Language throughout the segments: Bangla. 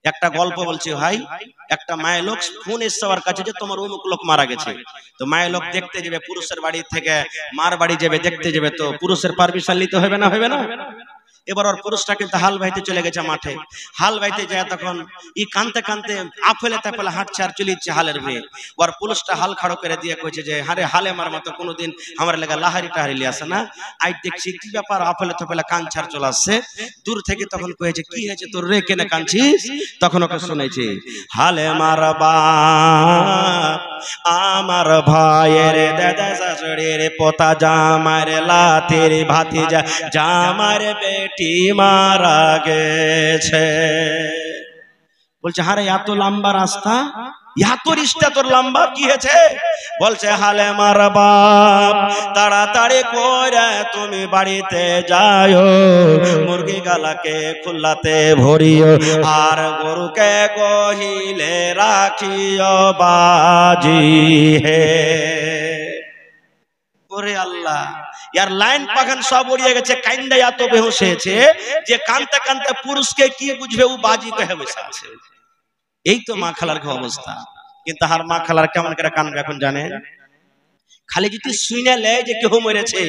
একটা গল্প বলছি ভাই। একটা মায়ের লোক ফোন এসছে আমার কাছে যে তোমার অমুক লোক মারা গেছে। তো মায়ের লোক দেখতে যাবে, পুরুষের বাড়ি থেকে মার বাড়ি যাবে, দেখতে যাবে, তো পুরুষের পারমিশন নিতে হবে না, হবে না? এবার ওর পুরুষটা কিন্তু হাল বাইতে চলে গেছে মাঠে। হাল বাইতে যায় তখন ই কানতে কানতে আফেলে তাফেলে হাঁটছে আর চলিচ্ছে হালের ভেয়ে। ওর পুরুষটা হাল খাড়ো করে দিয়ে কইছে যে হারে হালে মার মতো কোনোদিন আমার লেগা লাহারি টাহারি লিয়ে আসে না, আই দেখছি কি ব্যাপার আফেলে তাফেলে কানছার চলে আসছে। দূর থেকে তখন কয়েছে কি হয়েছে তোর রে, কেনে কানছিস? তখন ওকে শুনেছে, হালে মারবা আমার ভাইয়ের দাদা শাশুড়ির পোতা জামার লাতির ভাতিজা জামার বেটি মারা গেছে। বলছে হারে এত লম্বা রাস্তা, এত রিস্তা তোর লম্বা, কি হয়েছে? বলছে হালে মারবা তাড়াতাড়ি করে তুমি বাড়িতে যাও, মুরগি গালাকে খুল্লাতে ভরিও আর গরুকে গহিলে রাখিও বাজি হে। ওরে আল্লাহ, यार লাইন পাখান সব উড়িয়ে গেছে, কাইন্দা এত বেহুশ হয়েছে যে কানতে কানতে পুরুষকে কি বুঝবে, ও বাজি কহে বসে আছে। এই তো মা খালার অবস্থা। কিন্তু আর মা খালার কেমন করে কানবে এখন জানেন? খালি যদি শুনে লে যে কেউ মরেছে,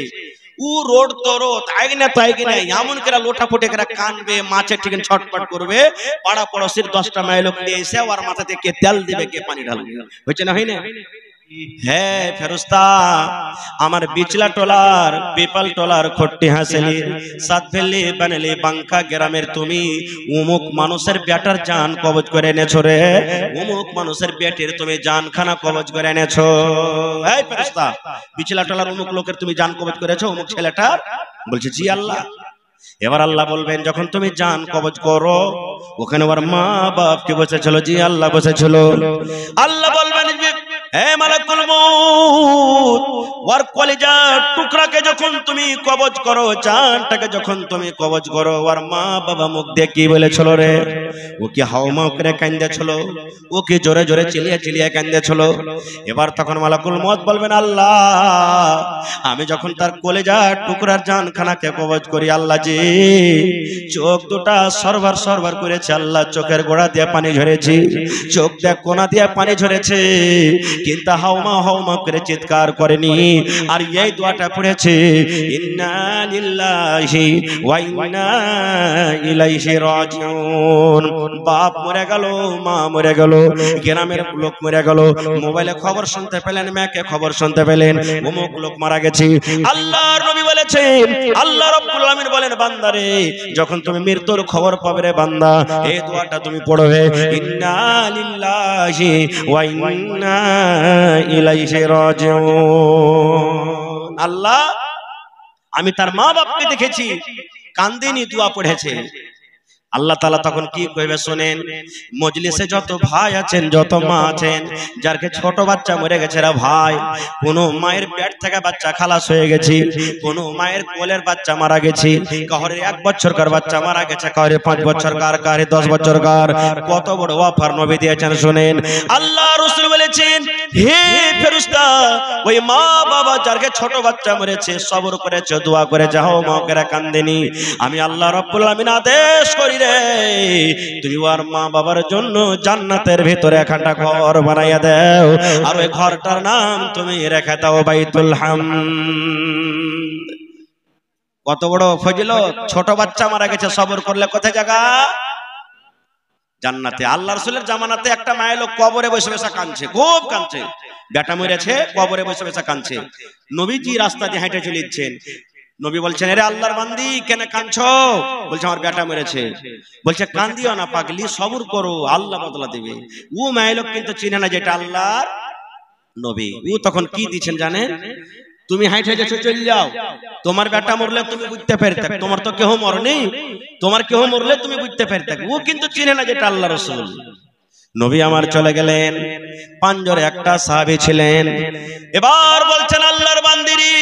ও রোড তো রোড আইগ না তাই কি নাই, এমন করে লোটা ফুটে করে কানবে, মাছে ঠিক ছটপট করবে। পাড়া পড়োশির 10টা মেয়ে লোক নিয়ে এসে ওর মাথাতে কে তেল দিবে, কে পানি ঢালবে, হচ্ছে না, হয় না? হ্যাঁ ফেরেশতা, আমার বিচলা টলার পিপাল টলার খট্টি হাসেলি সাত ফেললি বানালি বাঙ্কা গ্রামের তুমি অমুক মানুষের বেটার জান কবজ করে এনেছো রে, অমুক মানুষের বেটির তুমি জানখানা কবজ করে এনেছো। এই ফেরেশতা, বিচলা টলার অমুক লোকের তুমি জান কবজ করেছো অমুক ছেলেটার? বলছে জি আল্লাহ। এবার আল্লাহ বলবেন যখন তুমি জান কবজ করো, ওখানে ওর মা বাপ কি বসেছিল? জি আল্লাহ বসেছিল। আল্লাহ বলবেন হে মালাকুল মউত, ওর কলিজার টুকরাকে যখন তুমি কবজ করো, জানটাকে যখন তুমি কবজ করো, ওর মা বাবা মুখ দিয়ে কি বলেছিল রে? ও কি হাওমাও করে কাঁদেছিল? ও কি জোরে জোরে চিল্লিয়ে চিল্লিয়ে কাঁদেছিল? এবার তখন মালাকুল মউত বলবেন আল্লাহ, আমি যখন তার কলিজার টুকরার জানখানাকে কবজ করি আল্লাহ জি, চোখ দুটা সরবার সরবার করেছে আল্লাহ, চোখের গোড়া দিয়ে পানি ঝরেছে, চোখ দিয়ে কোনা দিয়ে পানি ঝরেছে, কিন্তু হাওমা হাওমা করে চিৎকার করেনি। আর এই দোয়াটা পড়েছে ইন্না লিল্লাহি ওয়া ইন্না ইলাইহি রাজিউন। বাপ মরে গেল, মা মরে গেল, গ্রামের লোক মরে গেল, মোবাইলে খবর শুনতে পেলেন, মেয়েকে খবর শুনতে পেলেন অমুক লোক মারা গেছে। আল্লাহর নবী বলেছেন, আল্লাহ রাব্বুল আলামিন বলেন বান্দারে যখন তুমি মৃত্যুর খবর পাবে রে বান্দা, এই দোয়াটা তুমি পড়বে ইন্না লিল্লাহি ওয়া ইন্না ইলাইহি রাজিউন। আল্লাহ আমি তার মা বাপকে দেখেছি কান্দেনি, দোয়া পড়েছে। আল্লাহ তাআলা তখন কি কইবে শুনেন, মজলিসে যত ভাই আছেন, যত মা আছেন, যারকে ছোট বাচ্চা মরে গেছে রে ভাই, কোন মায়ের পেট থেকে বাচ্চা খালাস হয়ে গেছে, কোন মায়ের কোলের বাচ্চা মারা গেছে, কাহরে 1 বছরকার বাচ্চা মারা গেছে, কাহরে 5 বছরকার, কাহরে 10 বছরকার। কত বড় অফার নবী দিয়েছেন শুনেন। আল্লাহ রাসূল বলেছেন হে ফেরেশতা, ওই মা বাবা যারকে ছোট বাচ্চা মরেছে সবর করেছে, দোয়া করে যাও মা করে কান্দেনি, আমি আল্লাহ রাব্বুল আলামিন আদেশ করি রে তুমি ওর মা বাবার জন্য জান্নাতের ভিতরে একটা ঘর বানাইয়া দাও, আর ওই ঘরটার নাম তুমি রেখে দাও বাইতুল হামদ। কত বড় ফজিলত! ছোট বাচ্চা মারা গেছে, সবর করলে কোথায় জায়গা? জান্নাতে। আল্লাহ রাসূলের জামানাতে একটা মায়ের লোক কবরে বসে বসে কাঁদছে, খুব কাঁদছে, বেটা মরেছে, কবরে বসে বসে কাঁদছে। নবীজি রাস্তা দিয়ে হেঁটে চলেছেন, নবী বলছেন আরে আল্লাহর বান্দি কেন কাঁদছো? বলছে আমার বেটা মরেছে। বলছে কান্দিও না পাগলি, সবর করো, আল্লাহ বদলা দেবে। ও মায়ের লোক কিন্তু চিনে না যেটা আল্লাহর নবী। ও তখন কি দিচ্ছেন জানেন? তুমি হাইটে গেছো, চলে যাও, তোমার বেটা মরলে তুমি বুঝতে পারতে, তোমার তো কেউ মরেনি, তোমার কেউ মরলে তুমি বুঝতে পারতে। ও কিন্তু চিনে না যেটা আল্লাহ রাসূল। নবী আমার চলে গেলেন, পাঁজরে একটা সাহাবী ছিলেন। এবার বলছেন আল্লাহর বান্দিরি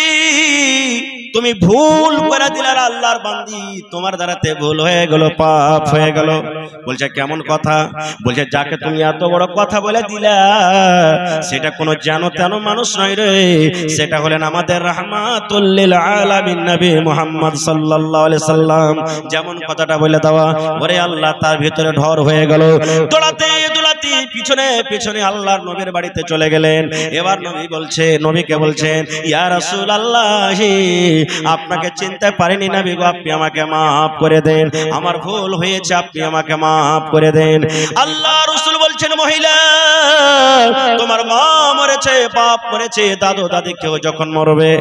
তুমি ভুল করে দিলে আল্লাহর বান্দি, তোমার দ্বারাতে ভুল হয়ে গেল, পাপ হয়ে গেল। বলছে কেমন কথা? বলছে যাকে তুমি এত বড় কথা বলে দিলা সেটা কোনো যেন তেন মানুষ নয় রে, সেটা হলেন আমাদের রাহমাতুল লিল আলামিন নবী মুহাম্মদ সাল্লাল্লাহু আলাইহি সাল্লাম। যেমন কথাটা বলে দেওয়া, ওরে আল্লাহ তার ভিতরে ঢর হয়ে গেল। দৌড়াতে দৌড়াতে পিছনে পিছনে আল্লাহর নবীর বাড়িতে চলে গেলেন। এবার নবী বলছে, নবীকে বলছেন, ইয়া রাসূলুল্লাহ, আপনাকে চিনতে পারিনি নবী গো, আপনি আমাকে মাফ করে দেন, আমার ভুল হয়েছে, আপনি আমাকে মাফ করে দেন। আল্লাহ রাসূল বলছেন, মহিলা তোমার মা মরেছে, বাপ মরেছে, দাদু দাদি কেউ যখন মরবে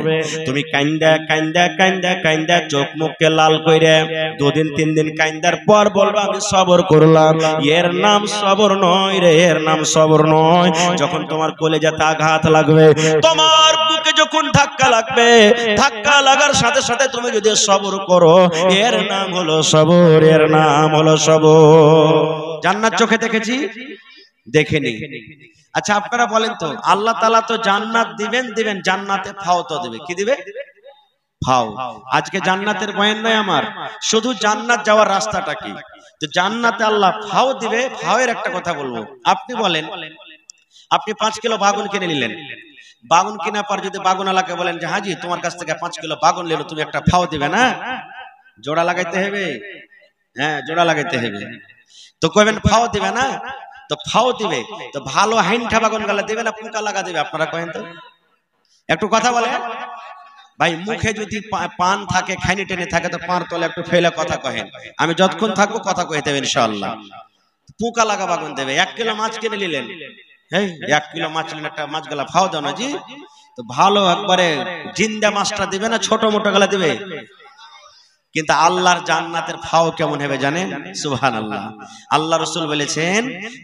তুমি কাইন্দা কাইন্দা কাইন্দা কাইন্দা চোখ মুখকে লাল কইরে 2 দিন 3 দিন কাইন্দার পর বলবা আমি সবর করলাম। এর নাম সবর নয় রে, এর নাম সবর নয়। যখন তোমার কলেজাতে আঘাত লাগবে, তোমার বুকে যখন ধাক্কা লাগবে, ধাক্কা লাগার সাথে সাথে তুমি যদি সবর করো, এর নাম হলো সবর, এর নাম হলো সবর। জান্নাত চোখে দেখেছি? দেখেনি। আচ্ছা আপনারা বলেন তো, আল্লাহ তাআলা তো জান্নাত দিবেন দিবেন, জান্নাতে ফাও তো দিবে। কি দিবে? ফাও। আজকে জান্নাতের বয়ান নয় আমার, শুধু জান্নাত যাওয়ার রাস্তাটা কি। তো জান্নাতে আল্লাহ ফাও দিবে। ফাওয়ের একটা কথা বলবো। আপনি বলেন, আপনি 5 কিলো বাগুন কিনে নিলেন, বাগুন কেনার পর যদি বাগুনওয়ালাকে বলেন যে হাজি তোমার কাছ থেকে 5 কিলো বাগুন নিলো, তুমি একটা ফাও দিবে না? জোড়া লাগাইতে হবে। হ্যাঁ জোড়া লাগাইতে হবে। তো কইবেন ফাও দিবে না? তো ফাও দিবে। তো ভালো হাইনঠা বাগুন গালা দিবে না পোকা লাগা দিবে? আপনারা কহেন তো, একটু কথা বলে ভাই। মুখে যদি পান থাকে, খাইনি টেনে থাকে, তো পাঁর তলে একটু ফেলে কথা কহেন। আমি যতক্ষণ থাকবো কথা কইতে হবে ইনশাআল্লাহ। পোকা লাগা বাগুন দেবে। 1 কিলো মাছ কিনে নিলেন, হ্যাঁ 1 কিলো মাছ নিলেন, একটা মাছ গালা ফাও দাও না জি। তো ভালো একবারে জিন্দা মাছটা দিবে না ছোট মোটো গালা দিবে? কিন্তু আল্লাহর জান্নাতের ফাও কেমন হবে জানেন? সুবহানাল্লাহ। আল্লাহ রাসূল বলেছেন,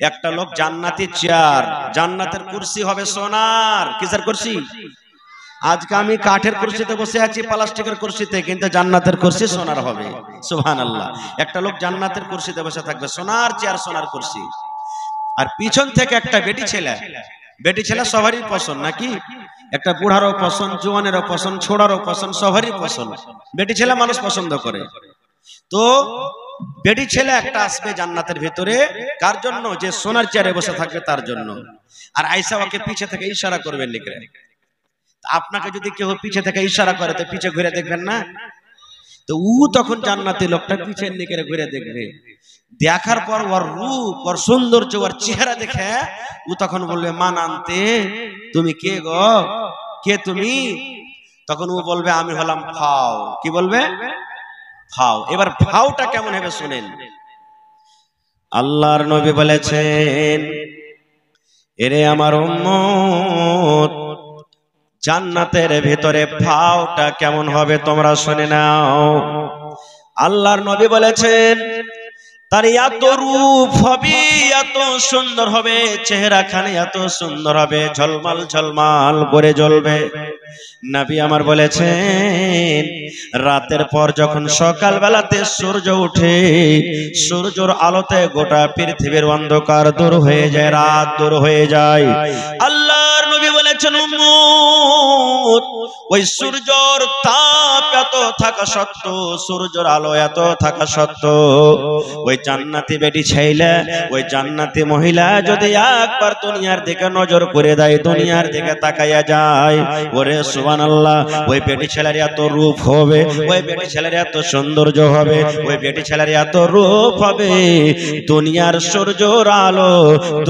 একটা লোক জান্নাতি চেয়ার, জান্নাতের কুরসি হবে সোনার। কিসের কুরসি? আজকে আমি কাঠের কুরসিতে বসে আছি, প্লাস্টিকের কুরসিতে, কিন্তু জান্নাতের কুরসি সোনার হবে। সুবহানাল্লাহ। একটা লোক জান্নাতের কুরসিতে বসে থাকবে, সোনার চেয়ার, সোনার কুরসি। আর পিছন থেকে একটা বেটি ছেলে, বেটি ছেলে সবারই পছন্দ নাকি? একটা বুড়ারও পছন্দ, জওয়ানেরও পছন্দ, ছোড়ারও পছন্দ, সবারই পছন্দ। বেটি ছেলে মানুষ পছন্দ করে। তো বেটি ছেলে একটা আসবে জান্নাতের ভিতরে, কার জন্য? যে সোনার চেয়ারে বসে থাকবে তার জন্য। আর আয়েশা ওকে পিছে থেকে ইশারা করবেন লিখে। আপনাকে যদি কেউ পিছে থেকে ইশারা করে তো পিছে ঘুরে দেখবেন না? তো ও তখন জান্নাতি লোকটা পিছের দিকে ঘুরে দেখবে। দেখার পর ওর রূপ, ওর সৌন্দর্য, ওর চেহারা দেখে ও তখন বলবে, মান আনতে, তুমি কে গো, কে তুমি? তখন ও বলবে, আমি হলাম ফাও। কি বলবে? ফাও। এবার ফাওটা কেমন হবে শুনেন। আল্লাহর নবী বলেছেন, এরে আমার উম্মত, জান্নাতের ভিতরে ফাওটা কেমন হবে তোমরা শুনে নাও। আল্লাহর নবী বলেছেন, তার এত রূপ হবে, এত সুন্দর হবে, চেহারা খানে এত সুন্দর হবে, ঝলমাল ঝলমাল করে জ্বলবে। নবী আমার বলেছেন, রাতের পর যখন সকাল বেলাতে সূর্য ওঠে, সূর্যের আলোতে গোটা পৃথিবীর অন্ধকার দূর হয়ে যায়, রাত দূর হয়ে যায়। আল্লাহর নবী বলেছেন, উম্মত, ওই সূর্যের তাপ এত থাকা সত্ত্বেও, সূর্যের আলো এত থাকা সত্ত্বেও, ওই জান্নাতি বেটি ছেলে, ওই জান্নাতি মহিলা যদি একবার দুনিয়ার দিকে নজর করে দেয়, দুনিয়ার দিকে তাকাইয়া যায়, ওরে সুবহানাল্লাহ, ওই বেটি ছেলের এত রূপ হবে, ওই বেটি ছেলের এত সৌন্দর্য হবে, ওই বেটি ছেলের এত রূপ হবে, দুনিয়ার সূর্যের আলো,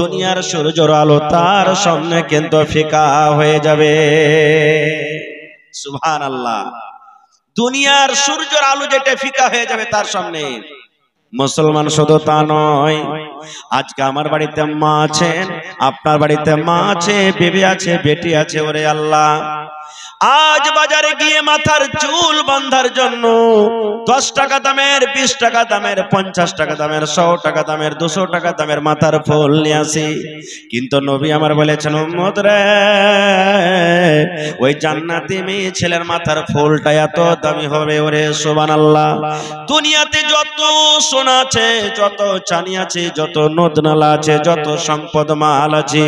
দুনিয়ার সূর্যের আলো তার সামনে কিন্তু ফিকা হয়ে যাবে। সুবহানাল্লাহ। দুনিয়ার সূর্যের আলো যেটা ফিকা হয়ে যাবে তার সামনে। মুসলমান শুধু তা নয়, আজকে আমার বাড়িতে মা আছেন, আপনার বাড়িতে মা আছে, বিবি আছে, বেটি আছে। ওরে আল্লাহ, আজ বাজারে গিয়ে মাথার চুল বাঁধার জন্য 10 টাকা দামের, 20 টাকা দামের, 50 টাকা দামের, 100 টাকা দামের, 200 টাকা দামের মাথার ফুল নিয়ে আসি। কিন্তু নবী আমার বলেছেন, উম্মত রে, ওই জান্নাতি মেয়ে ছেলের মাথার ফুলটা এত দামি হবে। ওরে সুবহানাল্লাহ। দুনিয়াতে যত সোনা আছে, যত চাঁদি আছে, যত নদনালা আছে, যত সম্পদ মাল আছে,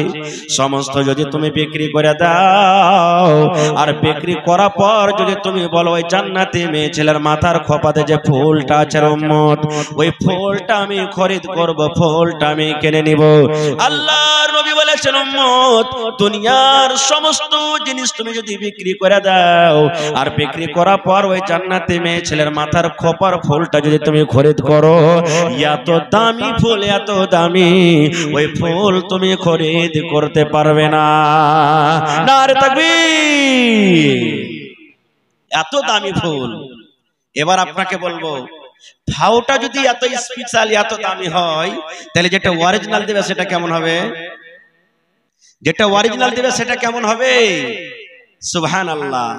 সমস্ত যদি তুমি বিক্রি করে দাও, আর বিক্রি করার পর যদি তুমি বলো ওই জান্নাতি মেয়ে ছেলের মাথার খোপাতে যে ফুলটা আছে উম্মত, ওই ফুলটা আমি খরিদ করব, ফুলটা আমি কিনে নিব। আল্লাহর নবী বলেছেন উম্মত, দুনিয়ার সমস্ত জিনিস তুমি যদি বিক্রি করে দাও আর বিক্রি করার পর ওই জান্নাতি মেয়ে ছেলের মাথার খোপার ফুলটা যদি তুমি খরিদ করো, এত দামি ফুল, এত দামি, ওই ফুল তুমি খরিদ করতে পারবে না। নারে তাকবীর! এত দামি ফুল। এবার আপনাকে বলবো, ফাওটা যদি এত স্পেশাল, এত দামি হয়, তাহলে যেটা অরিজিনাল দিবে সেটা কেমন হবে? যেটা অরিজিনাল দিবে সেটা কেমন হবে? সুবহানাল্লাহ।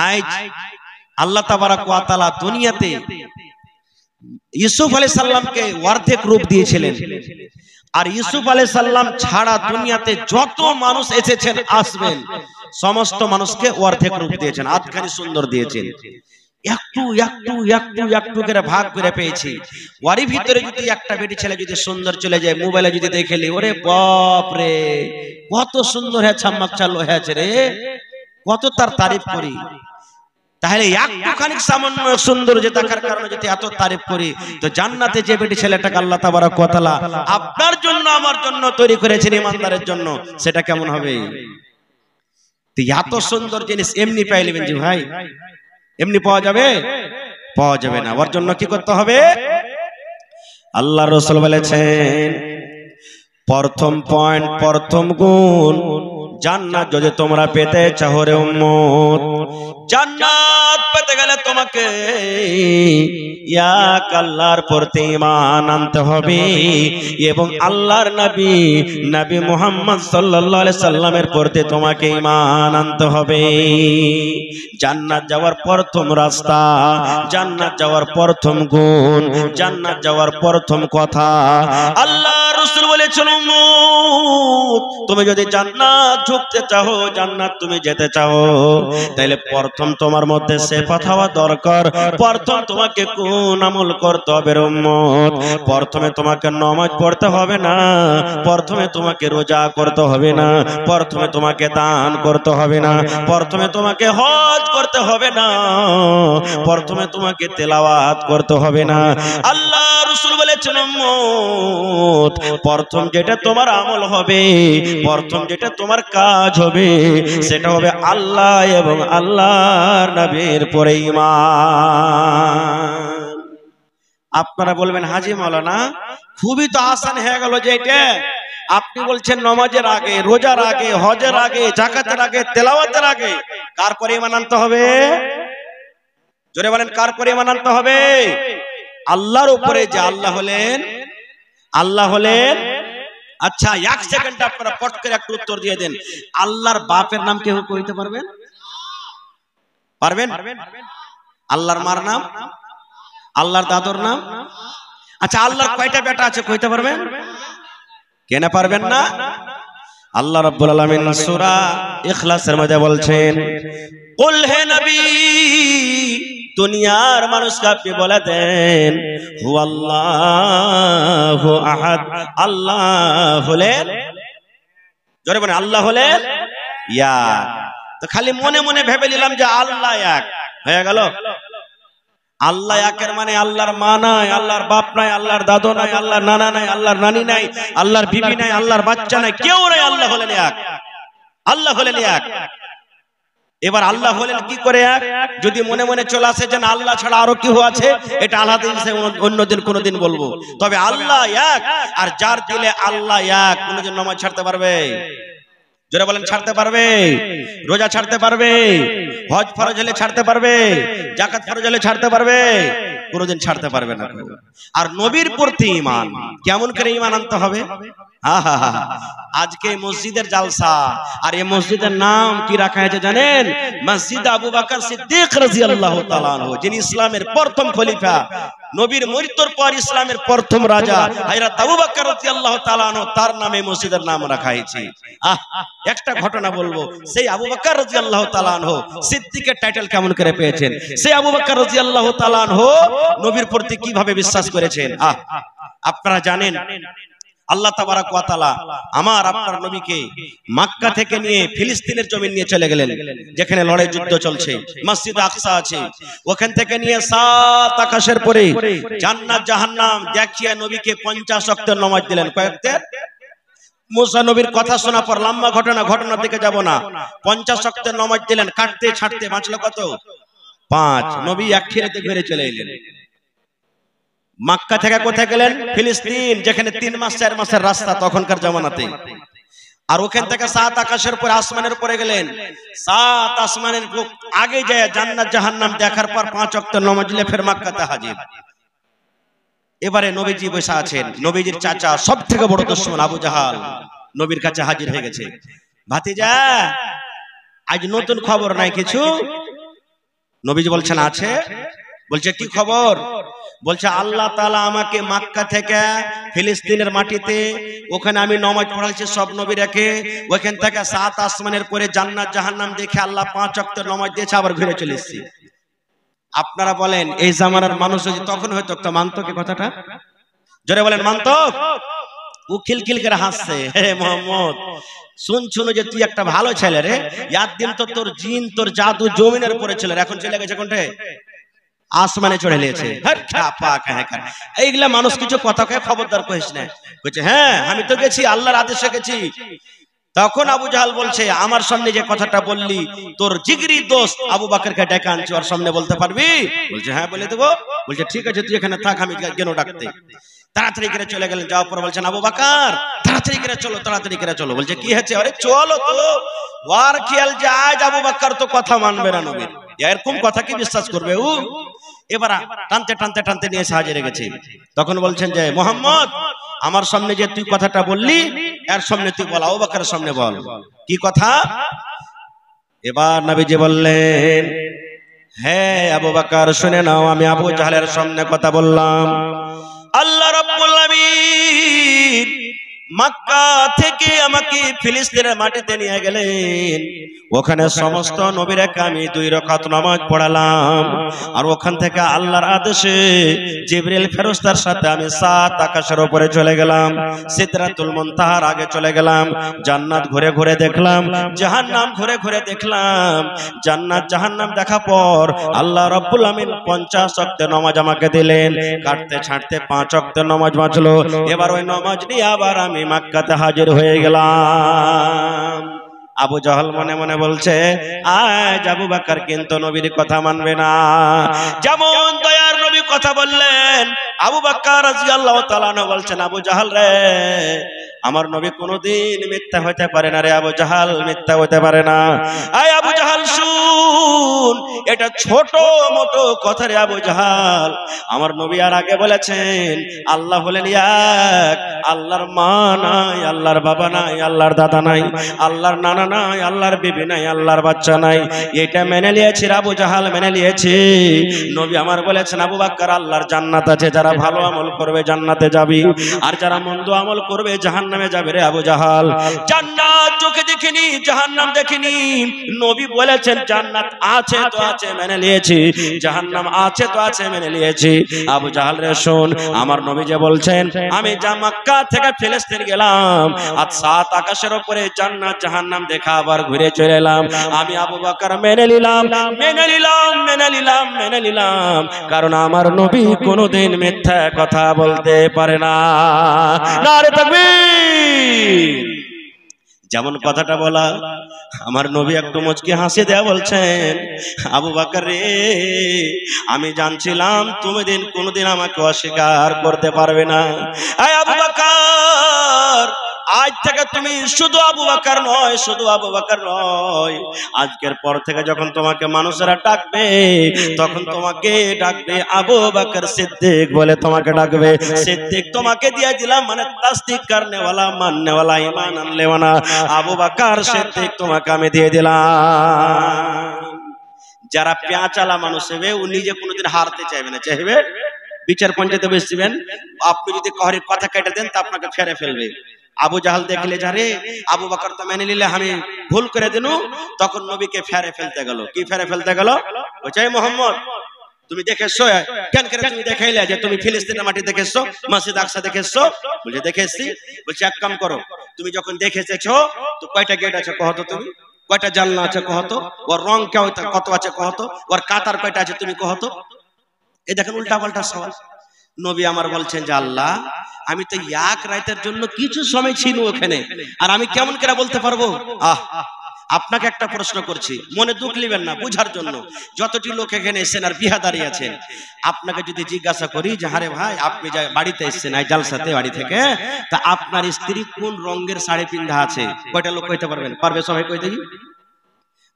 আজ আল্লাহ তাবারাক ওয়া তাআলা দুনিয়াতে ইউসুফ আলাইহিস সালামকে অর্ধেক রূপ দিয়েছিলেন, আর ইউসুফ আলাইহিস সালাম ছাড়া দুনিয়াতে যত মানুষ এসেছেন আসবেন সমস্ত মানুষকে অর্ধেক রূপ দিয়েছেন, আধখানি সুন্দর দিয়েছেন। একটু একটু একটু একটু করে ভাগ করে পেয়েছি। ওয়ারি ভিতরে যদি একটা বেটি ছেলে যদি সুন্দর চলে যায়, মোবাইলে যদি দেখেলি, ওরে বাপ রে কত সুন্দর হ্যাঁ, ছাম্মাক চালু হয়েছে রে, কত তার তারিফ করি। তাহলে একটুখানি সামান্য সুন্দর যে দেখার কারণে যদি এত তারিফ করি, তো জান্নাতে যে বেটি ছেলেটাকে আল্লাহ তাবারক ওয়া তাআলা আপনার জন্য আমার জন্য তৈরি করেছেন ইমানদারের জন্য, সেটা কেমন হবে? এত সুন্দর জিনিস এমনি পাইলেন যে ভাই, এমনি পাওয়া যাবে? পাওয়া যাবে না। ওর জন্য কি করতে হবে? আল্লাহ রাসূল বলেছেন প্রথম পয়েন্ট, প্রথম গুণ, জান্নাত যদি তোমরা পেতে চাও রে উম্মত, জান্নাত পেতে গেলে তোমাকে এক আল্লাহর প্রতি ঈমান আনতে হবে এবং আল্লাহর নবী নবী মুহাম্মদ সাল্লাল্লাহু আলাইহি সাল্লামের প্রতি তোমাকে ঈমান আনতে হবে। জান্নাত যাওয়ার প্রথম রাস্তা, জান্নাত যাওয়ার প্রথম গুণ, জান্নাত যাওয়ার প্রথম কথা, আল্লাহ রাসূল বলেছেন উম্মত, তুমি যদি জান্নাত ঢুকতে চাও, জান্নাত তুমি যেতে চাও, তাহলে প্রথম তোমার মধ্যে সিফাত হওয়া দরকার। প্রথম তোমাকে কোন আমল করতে হবে উম্মত? প্রথমে তোমাকে নামাজ পড়তে হবে না, প্রথমে তোমাকে রোজা করতে হবে না, প্রথমে তোমাকে দান করতে হবে না, প্রথমে তোমাকে হজ করতে হবে না, প্রথমে তোমাকে তেলাওয়াত করতে হবে না। আল্লাহ রাসূল বলেছেন উম্মত, প্রথম যেটা তোমার আমল হবে, প্রথম যেটা তোমার কাজ হবে, সেটা হবে আল্লাহ এবং আল্লাহর নবীর পরে ঈমান। আপনারা বলবেন হাজী মাওলানা খুবই তো আসান হয়ে গেল যে এটা আপনি বলছেন নামাজের আগে, রোজার আগে, হজের আগে, যাকাতের আগে, তেলাওয়াতের আগে কার পরে ঈমান আনতে হবে? জোরে বলেন, কার পরে ঈমান আনতে হবে? আল্লাহর উপরে। যে আল্লাহ হলেন, আল্লাহ হলেন। আচ্ছা এক সেকেন্ড আপনারা পট করে একটু উত্তর দিয়ে দেন, আল্লাহর বাপের নাম কেউ কইতে পারবেন? পারবেন? আল্লাহর মার নাম, আল্লাহর দাদুর নাম। আচ্ছা আল্লাহর কয়টা বেটা আছে কইতে পারবেন? কেন পারবেন না? আল্লাহ রাব্বুল আলামিন সূরা ইখলাসের মধ্যে বলছেন, কুল হে নবী, দুনিয়ার মানুষকে আপনি বলে দেন, হুয়াল্লাহু আহাদ, আল্লাহ হলেন, জোরে বলেন আল্লাহ হলেন এক। তো খালি মনে মনে ভেবে নিলাম যে আল্লাহ এক, হয়ে গেল? আল্লাহ একের মানে আল্লাহর মা নাই, আল্লাহর বাপ নাই, আল্লাহর দাদু নাই, আল্লাহর নানা নাই, আল্লাহর নানি নাই, আল্লাহর বিবি নাই, আল্লাহর বাচ্চা নাই, কেউ নাই, আল্লাহ হলেন এক, আল্লাহ হলেন এক। এবার আল্লাহ হলেন কি করে এক? যদি মনে মনে চলে আসে যে আল্লাহ ছাড়া আরো কেউ আছে, এটা আলাদা অন্যদিন কোনোদিন বলবো। তবে আল্লাহ এক, আর যার দিলে আল্লাহ এক, কোনোদিন নামাজ ছাড়তে পারবে? জোরে বলেন ছাড়তে পারবে? রোজা ছাড়তে পারবে? হজ ফরজ হলে ছাড়তে পারবে? যাকাত ফরজ হলে ছাড়তে পারবে? কোনোদিন ছাড়তে পারবে না। আর নবীর প্রতি ঈমান কেমন করে ঈমান আনতে হবে? আজকে মসজিদের জালসা, আর এই মসজিদের নাম কি রাখা হয়েছে জানেন? মসজিদ আবু বকর সিদ্দিক রাদিয়াল্লাহু তাআলা আনহু, যিনি ইসলামের প্রথম খলিফা, নবীর মৃত্যুর পর ইসলামের প্রথম রাজা হযরত আবু বকর রাদিয়াল্লাহু তাআলা আনহু, তার নামে মসজিদের নাম রাখা হয়েছে। একটা ঘটনা বলবো, সেই আবু বকর রাদিয়াল্লাহু তাআলা আনহু সিদ্দিকের টাইটেল কেমন করে পেয়েছেন? সেই আবু বকর রাদিয়াল্লাহু তাআলা আনহু নবীর প্রতি কিভাবে বিশ্বাস করেছেন। আপনারা জানেন আল্লাহ তাবারাক ওয়া তাআলা আমার আপনার নবীকে মক্কা থেকে নিয়ে ফিলিস্তিনের জমিন নিয়ে চলে গেলেন, যেখানে লড়াই যুদ্ধ চলছে, মসজিদ আকসা আছে, ওখান থেকে নিয়ে 7 আকাশের পরে জান্নাত জাহান্নাম দেখিয়ে নবীকে 50 ওয়াক্তের নামাজ দিলেন। কয়েকটা মুসা নবীর কথা শোনা পর, লম্বা ঘটনা থেকে যাব না, 50 ওয়াক্তের নামাজ দিলেন, কাটতে ছাড়তে বাঁচলো কত? 5। নবী আখিরাতে ঘুরে চলে এলেন। মক্কা থেকে কোথায় গেলেন? ফিলিস্তিন, যেখানে 3 মাস 4 মাসের রাস্তা তখনকার জামানাতে। আর ওখান থেকে 7 আকাশের উপরে আসমানের উপরে গেলেন। 7 আসমানের আগে যায় জান্নাত জাহান্নাম দেখার পর 5 ওয়াক্ত নামাজ নিয়ে ফের মক্কাতে হাজির। এবারে নবীজি বসে আছেন, নবীজির চাচা সবথেকে বড় দুশমন আবু জাহাল নবীর কাছে হাজির হয়ে গেছে। ভাতিজা, আজ নতুন খবর নাই কিছু? নবীজি বলছেন আছে। বলছে কি খবর? বলছে আল্লাহ তাআলা আমাকে মক্কা থেকে ফিলিস্তিনের মাটিতে, ওখানে আমি নামাজ পড়াইছি সব নবীরাকে, ওখান থেকে 7 আসমানের পরে জান্নাত জাহান্নাম দেখে আল্লাহ 5 ওয়াক্ত নামাজ দিয়েছে, আবার ঘুরে চলে এসেছি। আপনারা বলেন এই জামানার মানুষ যদি তখন হয়তো তো মানতো কি কথাটা? জোরে বলেন মানতো? ও খিলখিল করে হাসছে, হে মোহাম্মদ শুনো যে তুই একটা ভালো ছেলে রে, একদিন তো তোর জিন তোর জাদু জমিনের উপরে ছিল, এখন চলে গেছে কোনটে? আসমানে চড়ে নিয়েছে। এইগুলা মানুষ কিছু কথা কয়ে খবরদার কইস না। বলছে হ্যাঁ আমি তো গেছি, আল্লাহর আদেশে গেছি। তখন আবু জাহাল বলছে আমার সামনে যে কথাটা বললি তোর জিগরি দোস্ত আবু বকরকে ডেকে আনছি, ওর সামনে বলতে পারবি? বলছে হ্যাঁ বলে দেবো। বলছে ঠিক আছে তুই এখানে থাক, আমি কেন ডাকতে। তাড়াতাড়ি করে চলে গেলেন। যাওয়ার পর বলছেন আবু বকর তাড়াতাড়ি করে চলো। বলছে কি হয়েছে? আরে চলো তো। ওর খেয়াল যে আজ আবু বকর তো কথা মানবে না নবীর, এরকম কথা কি বিশ্বাস করবে ও? এবার টানতে নিয়ে হাজির গেছে। তখন বলছেন যে মোহাম্মদ আমার সামনে যে তুই কথাটা বললি এর সামনে তুই বল, আবু বকরের সামনে বল কি কথা। এবার নবীজি বললেন হ্যাঁ আবু বকর শুনে নাও, আমি আবু জাহলের সামনে কথা বললাম। আল্লাহ রাব্বুল আলামিন মক্কা থেকে আমাকে ফিলিস্তিনের মাটিতে নিয়ে গেলেন, ওখানে সমস্ত নবীরাকে আমি 2 রাকাত নামাজ পড়ালাম। আর ওখান থেকে আল্লাহর আদেশে জিবরিল ফেরেশতার সাথে আমি 7 আকাশের উপরে চলে গেলাম, সিদরাতুল মুনতাহার আগে চলে গেলাম। জান্নাত ঘুরে ঘুরে দেখলাম, জাহান্নাম ঘুরে ঘুরে দেখলাম। জান্নাত জাহান্নাম দেখা পর আল্লাহ রাব্বুল আমিন 50 ওয়াক্তের নামাজ আমাকে দিলেন, কাটতে ছাড়তে 5 ওয়াক্তের নামাজ বাঁচলো। এবার ওই নামাজ নিয়ে আবার আমি মক্কাতে হাজির হয়ে গেলাম। আবু জাহল মনে মনে বলছে আজ আবু বকর কিন্তু নবীর কথা মানবে না। যেমন দয়ার নবী কথা বললেন, আবু বকর রাদিয়াল্লাহু তাআলা আনহু বলছেন আবু জাহল রে, আমার নবী কোনদিন মিথ্যা হতে পারে না রে আবু জাহল, মিথ্যা হতে পারে না। আয় আবু জাহল শুন, এটা ছোট মোটো কথা রে আবু জাহল। আমার নবী আর আগে বলেছেন আল্লাহ হলেন এক, আল্লাহর মা নাই, আল্লাহর বাবা নাই, আল্লাহর দাদা নাই, আল্লাহর নানা নাই, আল্লাহর বিবি নাই, আল্লাহর বাচ্চা নাই। এটা মেনে নিয়েছি আবু জাহল, মেনে নিয়েছি। নবী আমার বলেছেন আবু বকর আল্লাহর জান্নাত আছে, যারা ভালো আমল করবে জান্নাতে যাবি, আর যারা মন্দ আমল করবে জাহান্নামে যাবে রে আবু জাহল। জান্নাত চোখে দেখিনি, জাহান্নাম দেখিনি। নবী বলেছেন জান্নাত আছে তো আছে, মেনে নিয়েছি, জাহান্নাম আছে তো আছে, মেনে নিয়েছি। আবু জাহল রে শোন, আমার নবী যে বলছেন আমি মক্কা থেকে ফিলিস্তিন গেলাম আর 7 আকাশের উপরে জান্নাত জাহান্নাম দেখা আবার ঘুরে চলে এলাম, আমি আবু বকর মেনে নিলাম, কারণ আমার নবী কোনদিন মিথ্যা কথা বলতে পারে না। নারে তাকবীর। যেমন কথাটা বলা, আমার নবী একটু মুচকি হাসি দেয়া বলছেন আবু বকর রে, আমি জানছিলাম তুমি কোনদিন আমাকে অস্বীকার করতে পারবে না। আয় আবু বকর, আজ থেকে তুমি শুধু আবু বকর নয়, আজকের পর থেকে যখন তোমাকে মানুষেরা ডাকবে তখন তোমাকে ডাকবে আবু বকর সিদ্দিক বলে তোমাকে ডাকবে। সিদ্দিক তোমাকে দিয়ে দিলাম, মানে তাসদিক করনে वाला, মাননে वाला, ঈমান আনলে वाला আবু বকর সিদ্দিক তোমাকে আমি দিয়ে দিলাম। যারা পেঁচালা মানুষ হবে ও নিজে কোনোদিন হারতে চাইবে না, চাইবে বিচার পঞ্চায়েতে বসবেন, আপনি যদি কারোর কথা কেটে দেন তা আপনাকে ফেরে ফেলবে। আবু জাহল দেখলে যারে আবু বকর তো মেনে নিলে আমি ভুল করে দিনু, তখন নবীকে ফেরে ফেলতে গেল। কি ফেরে ফেলতে গেল? বলছে মোহাম্মদ তুমি দেখেছো কেন করে তুমি দেখাইলে যে তুমি ফিলিস্তিনের মাটি দেখেছো, মসজিদ আকসা দেখেছো? বলছে দেখেছি। বলছে এক কাম করো, তুমি যখন দেখেছো তো কয়টা গেট আছে কহতো, তুমি কয়টা জানলা আছে কহতো, ওর রং কত আছে কহতো, ওর কাতার কয়টা আছে তুমি কহতো। এই দেখেন উল্টা পাল্টা সওয়াল। নবী আমার বলছেন যে আল্লাহ আমি তো এক রাতের জন্য কিছু সময় ছিল ওখানে, আর আমি কেমন করে বলতে পারবো? আপনাকে একটা প্রশ্ন করছি, মনে দুঃখ নেবেন না, বুঝার জন্য। যতটি লোক এখানে এসেছেন আর বিহা দাঁড়িয়ে আছেন, আপনাকে যদি জিজ্ঞাসা করি যে আরে ভাই আপনি যে বাড়িতে এসেছেন এই জালসাতে বাড়ি থেকে, তা আপনার স্ত্রী কোন রঙের শাড়ি পিন্ধা আছে, কয়টা লোক কইতে পারবেন? পারবে সবাই? কই দেখি।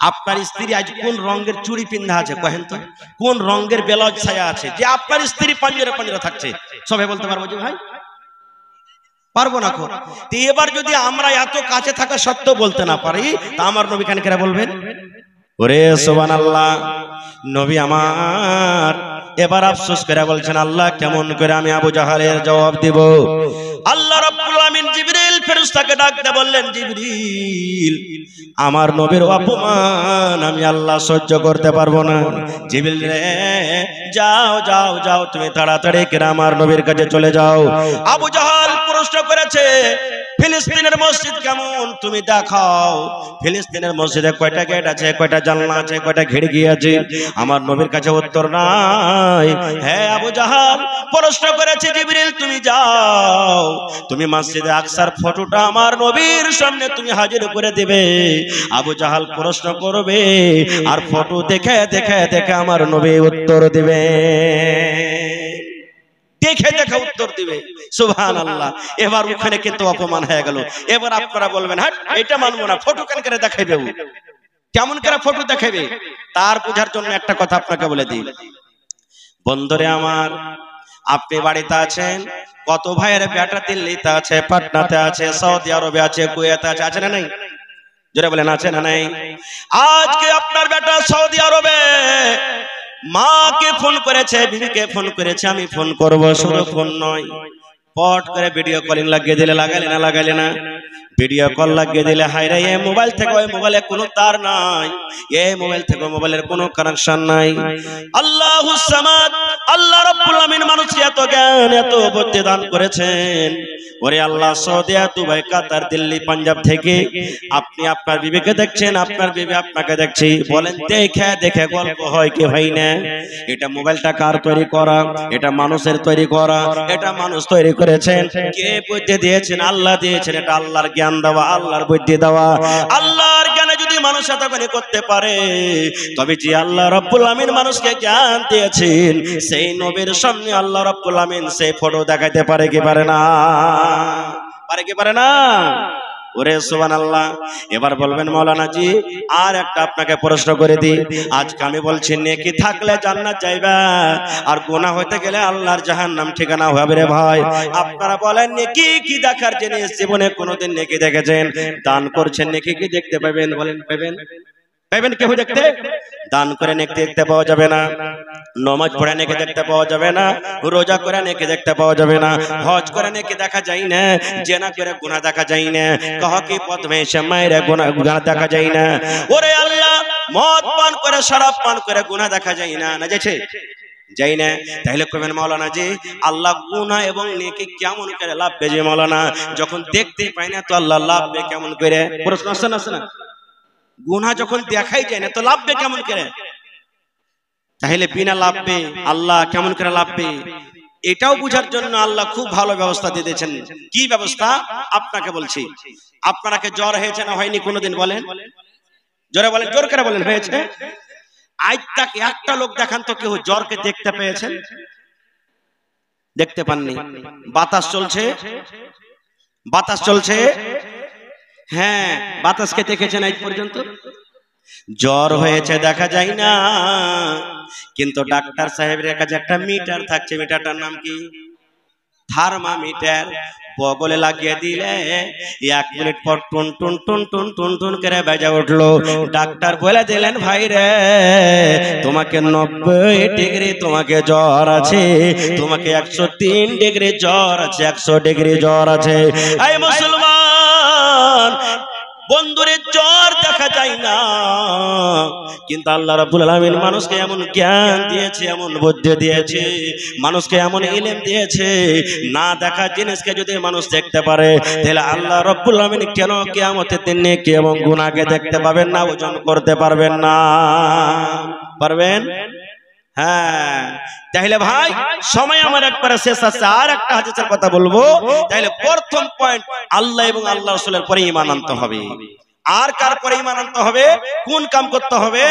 আপনার স্ত্রী আজ কোন রঙের চুড়ি পিন্ধা আছে কহেন তো? কোন রঙের ব্লাউজ ছায়া আছে যে আপনার স্ত্রী পাঞ্জরে পাঞ্জরে থাকছে? সবাই বলতে পারবো যে ভাই? পারবো না। তো এবার যদি আমরা এত কাছে থাকা সত্ত্বেও বলতে না পারি, তা আমার নবী কেন করে বলবেন? ওরে সুবহানাল্লাহ, নবী আমার এবার আফসোস করে বলছেন আল্লাহ কেমন করে আমি আবু জাহালের জবাব দিব? আল্লাহ রাব্বুল আমিন জিবরিল ফেরেশতাকে ডাকতে বললেন, জিবরিল আমার নবীর অপমান আমি আল্লাহ সহ্য করতে পারবো না। জিবরিল রে যাও যাও যাও, তুমি তাড়াতাড়ি করে আমার নবীর কাছে চলে যাও। আবু জাহাল প্রশ্ন করেছে ফিলিস্তিনের মসজিদ কেমন, তুমি দেখাও। ফিলিস্তিনের মসজিদে কয়টা গেট আছে, কয়টা জানলা আছে, কয়টা খিড়কি আছে? আমার নবীর কাছে উত্তর নাই। হ্যাঁ আবু জাহাল প্রশ্ন করেছে জিবরিল তুমি যাও, তুমি মসজিদে আকসার ফটোটা আমার নবীর সামনে তুমি হাজির করে দিবে। আবু জাহাল প্রশ্ন করবে আর ফটো দেখে দেখে দেখে আমার নবী উত্তর দিবে, দেখে দেখে উত্তর দিবে। সুবহানাল্লাহ। এবার ওখানে কিন্তু অপমান হয়ে গেল। এবার আপনারা বলবেন হ্যাঁ এটা মানবো না, ফটো কেন করে দেখাইবে? কেমন করে ফটো দেখাবে? তার বোঝার জন্য একটা কথা আপনাকে বলে দিই, বন্ধুরে আমার, আপনি বাড়িতে আছেন, কত ভাইয়ের বেটা দিল্লিতে আছে, পাটনাতে আছে, সৌদি আরবে আছে, কুয়েতে আছে, আছে না নাই? জোরে বলেন আছে না নাই? আজকে আপনার বেটা সৌদি আরবে মাকে ফোন করেছে, বিবিকে ফোন করেছে, আমি ফোন করব, শুধু ফোন নয় পট করে ভিডিও কলিং লাগিয়ে দিলে, লাগাইলে না লাগাইলে না? ভিডিও কল লাগিয়ে দিলে হায় রে, এই মোবাইল থেকে ওই মোবাইলে কোনো তার নাই, এই মোবাইল থেকে মোবাইলের কোনো কানেকশন নাই। আল্লাহুস সামাদ, আল্লাহ রাব্বুল আমিন মানুষকে এত জ্ঞান এত বুদ্ধি দান করেছেন। ওরে আল্লাহ, সৌদি, দুবাই, কাতার, দিল্লি, পাঞ্জাব থেকে আপনি আপনার বিবিকে দেখছেন, আপনার বিবি আপনাকে দেখছি, বলেন দেখে দেখে গল্প হয় কি হয় না? এটা মোবাইলটা কার তৈরি করা? এটা মানুষের তৈরি করা। এটা মানুষ তৈরি করেছেন। কে বুদ্ধি দিয়েছেন? আল্লাহ দিয়েছেন। এটা আল্লাহর জ্ঞান দেওয়া, আল্লাহর বুদ্ধি দেওয়া। আল্লাহর জ্ঞানে যদি মানুষ এতখানি করতে পারে, তবে যে আল্লাহ রাব্বুল আমিন মানুষকে জ্ঞান দিয়েছেন, সেই নবীর সামনে আল্লাহ রাব্বুল আমিন সেই ফটো দেখাইতে পারে কি পারে না? পারে কি পারে না? ওরে সুবহানাল্লাহ। এবার বলবেন মাওলানা জি আর একটা আপনাকে প্রশ্ন করে দিই, আজকে আমি বলছি নেকি থাকলে জান্নাত যাইবা, আর গুনাহ হইতে গেলে আল্লাহর জাহান্নাম ঠিকানা হবে রে ভাই। আপনারা বলেন নেকি কি দেখার জিনিস? জীবনে কোনোদিন নেকি দেখেছেন? দান করছেন, নেকি কি দেখতে পাবেন? বলেন পাবেন? পাবেন কেউ দেখতে? দান করে নেকি দেখতে পাওয়া যাবে না, নামাজ পড়ে নেকি দেখতে পাওয়া যাবে না, রোজা করে নেকি দেখতে পাওয়া যাবে না, হজ করে নেকি দেখা যায় না, জিনা করে গুনাহ দেখা যায় না, কহকি পথ মেশে মাইরে গুনাহ দেখা যায় না। ওরে আল্লাহ, মদ পান করে শরাব পান করে গুনাহ দেখা যায় না, না যাচ্ছে? যাই না? তাহলে কইবেন মাওলানা জি আল্লাহ গুনাহ এবং নেকি কেমন করে লাভবে? যে মাওলানা যখন দেখতে পাই না তো আল্লাহ লাভবে কেমন করে? প্রশ্ন আসছে না? আসছে না? গুনাহ যখন দেখাই যায় না তো লাভবে কেমন করে? তাহলে বিনা লাভবে আল্লাহ কেমন করে লাভবে? এটাও বুঝার জন্য আল্লাহ খুব ভালো ব্যবস্থা দিয়ে দিয়েছেন। কি ব্যবস্থা? আপনাকে বলছি। আপনাকে জ্বর হয়েছে না হয়নি কোনোদিন? বলেন জোরে বলেন, জোর করে বলেন হয়েছে? আজ তাক একটা লোক দেখান তো কেউ জ্বরকে দেখতে পেয়েছেন? দেখতে পাননি। বাতাস চলছে, বাতাস চলছে, হ্যাঁ বাতাসকে দেখেছেন আজ পর্যন্ত? জ্বর হয়েছে দেখা যায় না, কিন্তু ডাক্তার সাহেবের কাছে একটা মিটার থাকছে, মিটারটার নাম কি? থার্মামিটার। বগলে লাগিয়ে দিলে 1 মিনিট পর টুন টুন টুন টুন টুন টুন করে বেজে উঠলো। ডাক্তার বলে দিলেন ভাই রে তোমাকে 90 ডিগ্রি তোমাকে জ্বর আছে, তোমাকে 103 ডিগ্রি জ্বর আছে, 100 ডিগ্রি জ্বর আছে। এই মুসলমান বন্ধুরে জ্বর দেখা যায় না, কিন্তু আল্লাহ রাব্বুল আলামিন মানুষকে এমন জ্ঞান দিয়েছে, এমন বুদ্ধি দিয়েছে, মানুষকে এমন ইলম দিয়েছে, না দেখা জিনিসকে যদি মানুষ দেখতে পারে তাহলে আল্লাহ রাব্বুল আলামিন কেন কিয়ামতের দিন নেকি এবং গুনাহকে দেখতে পাবেন না, ওজন করতে পারবেন না? পারবেন? হ্যাঁ। তাহলে ভাই সময় আমার একবারে শেষ আছে, আর একটা হাদিসের কথা বলবো। তাহলে প্রথম পয়েন্ট, আল্লাহ এবং আল্লাহ রাসূলের পরে ঈমান আনতে হবে। আর কার পরে ঈমান আনতে হবে? কোন কাম করতে হবে?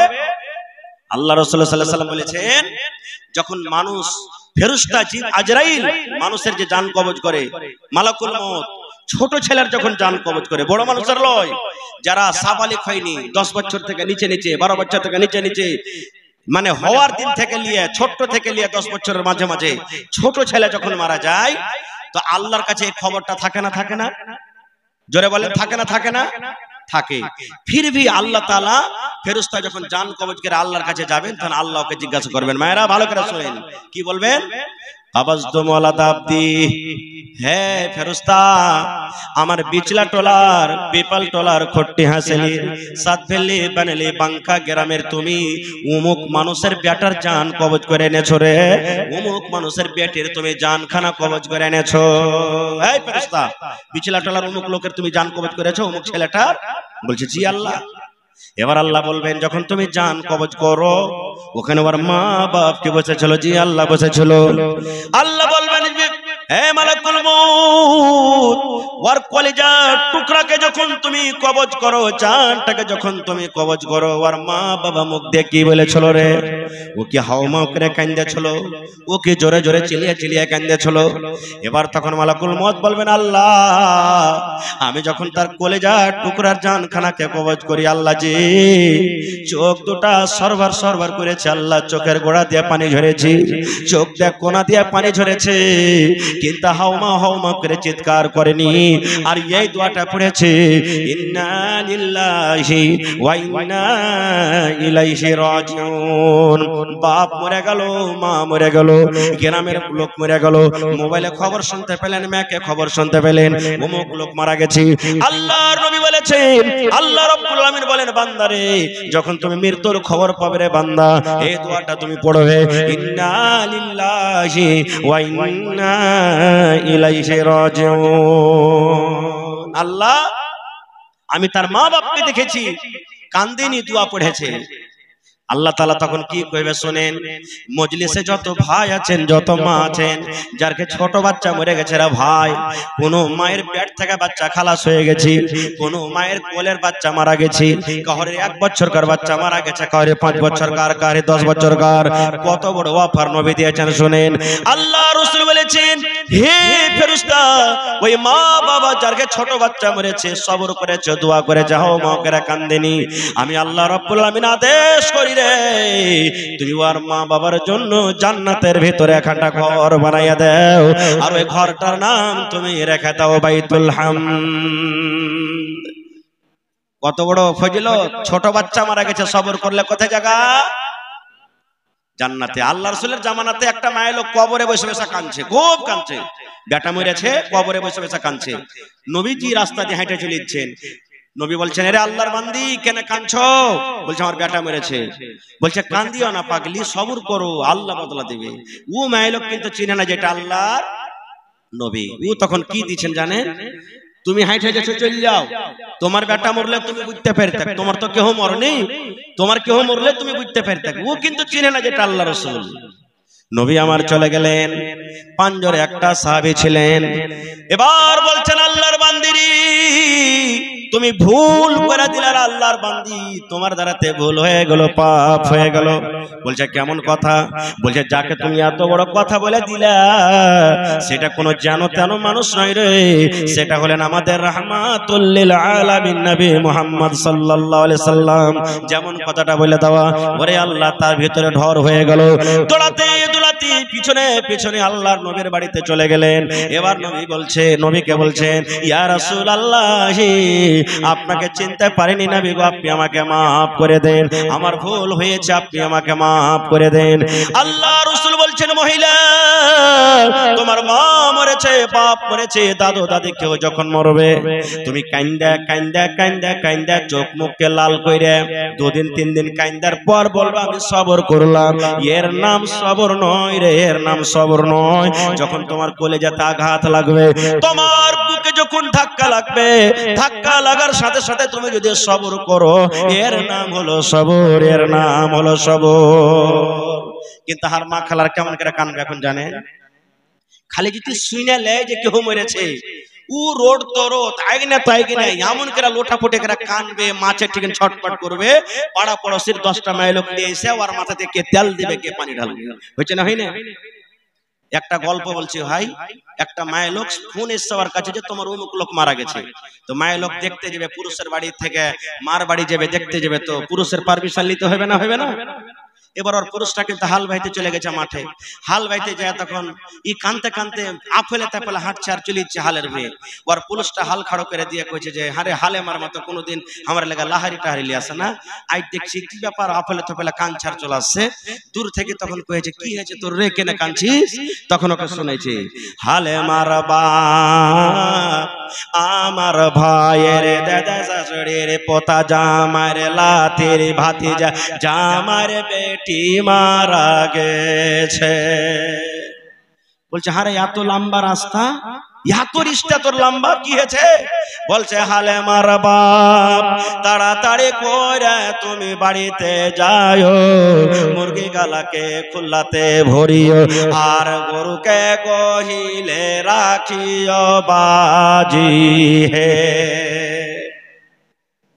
আল্লাহ রাসূল সাল্লাল্লাহু আলাইহি ওয়াসাল্লাম বলেছেন, যখন মানুষ ফেরেশতা জিন আজরাইল মানুষের যে জান কবজ করে, মালাকুল মউত ছোট ছেলের যখন জান কবজ করে, বড় মানুষের লয়, যারা সাবালিক হয়নি, 10 বছর থেকে নিচে নিচে, 12 বছর থেকে নিচে নিচে, মানে হওয়ার দিন থেকে নিয়ে ছোট থেকে নিয়ে 10 বছরের মাঝে মাঝে ছোট ছেলে যখন মারা যায়, তো আল্লাহর কাছে এই খবরটা থাকে না? থাকে না? জোরে বলেন, থাকে না? থাকে না? থাকে। ফির ভি আল্লাহ তাআলা ফেরেশতা যখন জান কবজ করে আল্লাহর কাছে যাবেন, তখন আল্লাহকে জিজ্ঞাসা করবেন। মায়েরা ভালো করে শুনেন, কি বলবেন? আবাজতু মাওলাদা আব্দি, হে ফেরেশতা, আমার বিচলা টলার, পেপাল টলার, খট্টি হাসেলি, সাতভেলি বানেলি বাঙ্কা গ্রামের তুমি অমুক মানুষের বেটার জান কবজ করে এনেছো রে, অমুক মানুষের বেটির তুমি জানখানা কবজ করে এনেছো। এই ফেরেশতা, বিচলা টলার অমুক লোকের তুমি জান কবজ করেছো, অমুক ছেলেটার? বলছে জি আল্লাহ। এবার আল্লাহ বলবেন, যখন তুমি জান কবজ করো ওখানে ওর মা বাপ কি বসেছিল? জি আল্লাহ বসেছিল। আল্লাহ বলবেন, হে মালাকুল মউত, ওর কলিজার টুকরাকে যখন তুমি কবজ করো, জানটাকে যখন তুমি কবজ করো, ওর মা বাবা মুখ দিয়ে কি বলেছিল রে? ও কি হাওমাও করে কাঁদেছিল? ও কি জোরে জোরে চিল্লিয়ে চিল্লিয়ে কাঁদেছিল? এবার তখন মালাকুল মউত বলবেন, আল্লাহ, আমি যখন তার কলিজার টুকরার জানখানাকে কবজ করি, আল্লাহ জি চোখ দুটা সরবার সরবার করেছে, আল্লাহ চোখের গোড়া দিয়ে পানি ঝরেছে, চোখ দিয়ে কোনা দিয়ে পানি ঝরেছে, কিন্তু হাওমা হাওমা করে চিৎকার করেনি। আর এই দোয়াটা পড়েছে, ইন্না লিল্লাহি ওয়া ইন্না ইলাইহি রাজিউন। বাপ মরে গেল, মা মরে গেল, গ্রামের লোক মরে গেল, মোবাইলে খবর শুনতে পেলেন, মেয়েকে খবর শুনতে পেলেন অমুক লোক মারা গেছে। আল্লাহর নবী বলেছেন, আল্লাহ রাব্বুল আলামিন বলেন, বান্দারে যখন তুমি মৃত্যুর খবর পাবে রে বান্দা, এই দোয়াটা তুমি পড়বে, ইন্না লিল্লাহি ওয়া ইন্না ইলাইহি রাজিউন। আল্লাহ, আমি তার মা বাপকে দেখেছি কান্দিনি, দোয়া পড়েছে। আল্লাহ তাআলা তখন কি কইবে শুনেন, মজলিসে যত ভাই আছেন, যত মা আছেন, যারকে ছোট বাচ্চা মরে গেছে রে ভাই, কোন মায়ের পেট থেকে বাচ্চা খালাস হয়ে গেছে, কোন মায়ের কোলের বাচ্চা মারা গেছে, কাহরে 1 বছরকার বাচ্চা মারা গেছে, কাহরে 5 বছরকার, কাহরে 10 বছরকার। কত বড় অফার নবী দিয়েছেন শুনেন। আল্লাহ রাসূল বলেছেন, হে ফেরেশতা, ওই মা বাবা যারকে ছোট বাচ্চা মরেছে, সবর করেছে, দোয়া করেছে, হাও মা করে কান্দেনি, আমি আল্লাহ রাব্বুল আলামিন আদেশ করি রে, তুমি ওর মা বাবার জন্য জান্নাতের ভিতরে একটা ঘর বানাইয়া দাও, আর ওই ঘরটার নাম তুমি রেখে দাও বাইতুল হামদ। কত বড় ফজিলত! ছোট বাচ্চা মারা গেছে, সবর করলে কোথায় জায়গা? জান্নাতে। আল্লাহ রাসূলের জামানাতে একটা মায়ের লোক কবরে বসে বসে কাঁদছে, খুব কাঁদছে, বেটা মরেছে, কবরে বসে বসে কাঁদছে। নবীজি রাস্তা দিয়ে হেঁটে চলে যাচ্ছেন, নবী বলছেন, আরে আল্লাহর বান্দি কেন কাঁদছো? বলছে, আমার বেটা মেরেছে। বলছে, কান্দিও না পাগলি, সবর করো, আল্লাহ বদলা দেবে। ও মায়ের লোক কিন্তু চিনে না যেটা আল্লাহর নবী। ও তখন কি দিচ্ছেন জানেন? তুমি হাইটে যাচ্ছ, চলে যাও, তোমার বেটা মরলে তুমি বুঝতে পারতে, তোমার তো কেউ মরেনি, তোমার কেউ মরলে তুমি বুঝতে পারতে। ও কিন্তু চিনে না যেটা আল্লাহ রাসূল। নবী আমার চলে গেলেন, পাঁচজনে একটা সাহাবী ছিলেন। এবার বলছেন, আল্লাহর বান্দিরি তুমি ভুল করে দিলে, আল্লাহর বান্দি তোমার দ্বারাতে ভুল হয়ে গেল, পাপ হয়ে গেল। বলছে, কেমন কথা? বলছে, যাকে তুমি এত বড় কথা বলে দিলা সেটা কোনো যেন তেন মানুষ নয় রে, সেটা হলেন আমাদের রাহমাতুল লিল আলামিন নবী মুহাম্মদ সাল্লাল্লাহু আলাইহি সাল্লাম। যেমন কথাটা বলে দেওয়া, ওরে আল্লাহ তার ভিতরে ঢর হয়ে গেল। দৌড়াতে দৌড়াতে পিছনে পিছনে আল্লাহর নবীর বাড়িতে চলে গেলেন। এবার নবী বলছে, নবীকে বলছেন, ইয়া রাসূলুল্লাহ, আপনাকে চিনতে পারিনি নবী গো, আপনি আমাকে মাফ করে দেন, আমার ভুল হয়েছে, আপনি আমাকে মাফ করে দেন। আল্লাহ রাসূল বলছেন, মহিলা তোমার মা মরেছে, বাপ মরেছে, দাদু দাদি কেউ যখন মরবে তুমি কাইন্দা কাইন্দা কাইন্দা কাইন্দা চোখ মুখকে লাল কইরে 2 দিন 3 দিন কাইন্দার পর বলবা আমি সবর করলাম। এর নাম সবর নয় রে, এর নাম সবর নয়। যখন তোমার কলেজাতে আঘাত লাগবে, তোমার বুকে যখন ধাক্কা লাগবে, ধাক্কা লাগার সাথে সাথে তুমি যদি সবর করো, এর নাম হলো সবর, এর নাম হলো সবর। কিন্তু হার মা খালার কেমন করে কানবে এখন জানেন? খালি যদি শুনে লে যে কেউ মরেছে, ও রোড তো রোড তাই না তাই কিনা এমন করে লোটা ফুটে করে কানবে, মাছের ঠিক ছটপট করবে। পাড়া পড়োশির 10টা মেয়ে লোক নিয়ে এসে ওর মাথাতে কে তেল দিবে, কে পানি ঢালবে। হয়েছে না হয় না? একটা গল্প বলছি ভাই, একটা মায়ের লোক ফোন এসছে ওর কাছে যে তোমার অমুক লোক মারা গেছে। তো মায়ের লোক দেখতে যাবে, পুরুষের বাড়ি থেকে মার বাড়ি যাবে, দেখতে যাবে, তো পুরুষের পারমিশন নিতে হবে না, হবে না? এবার ওর পুরুষটা কিন্তু হাল বাইতে চলে গেছে মাঠে। হাল বাইতে যায় তখন ই কানতে কানতে আফেলে তাফেলে হাঁটছে আর চলিচ্ছে হালের হয়ে। ওর পুরুষটা হাল খাড়ো করে দিয়ে কইছে যে হারে হালে মার মতো কোনোদিন আমার লেগা লাহারি টাহারি আসে না, আই দেখছি কি ব্যাপার আফেলে তাফেলে কানছার চলে আসছে। দূর থেকে তখন কয়েছে কি হয়েছে তোর রে, কেনে কানছিস? তখন ওকে শুনেছে, হালে মারবা আমার ভাইয়ের দাদা শাশুড়ির পোতা জামার লাতির ভাতিজা জামার বেটি মারা গেছে। বলছে হারে এত লম্বা রাস্তা, এত রিস্তা তোর লম্বা, কি হয়েছে? বলছে হালে মারবা তাড়াতাড়ি করে তুমি বাড়িতে যাও, মুরগি গালাকে খুল্লাতে ভরিও আর গরুকে গহিলে রাখিও বাজি হে।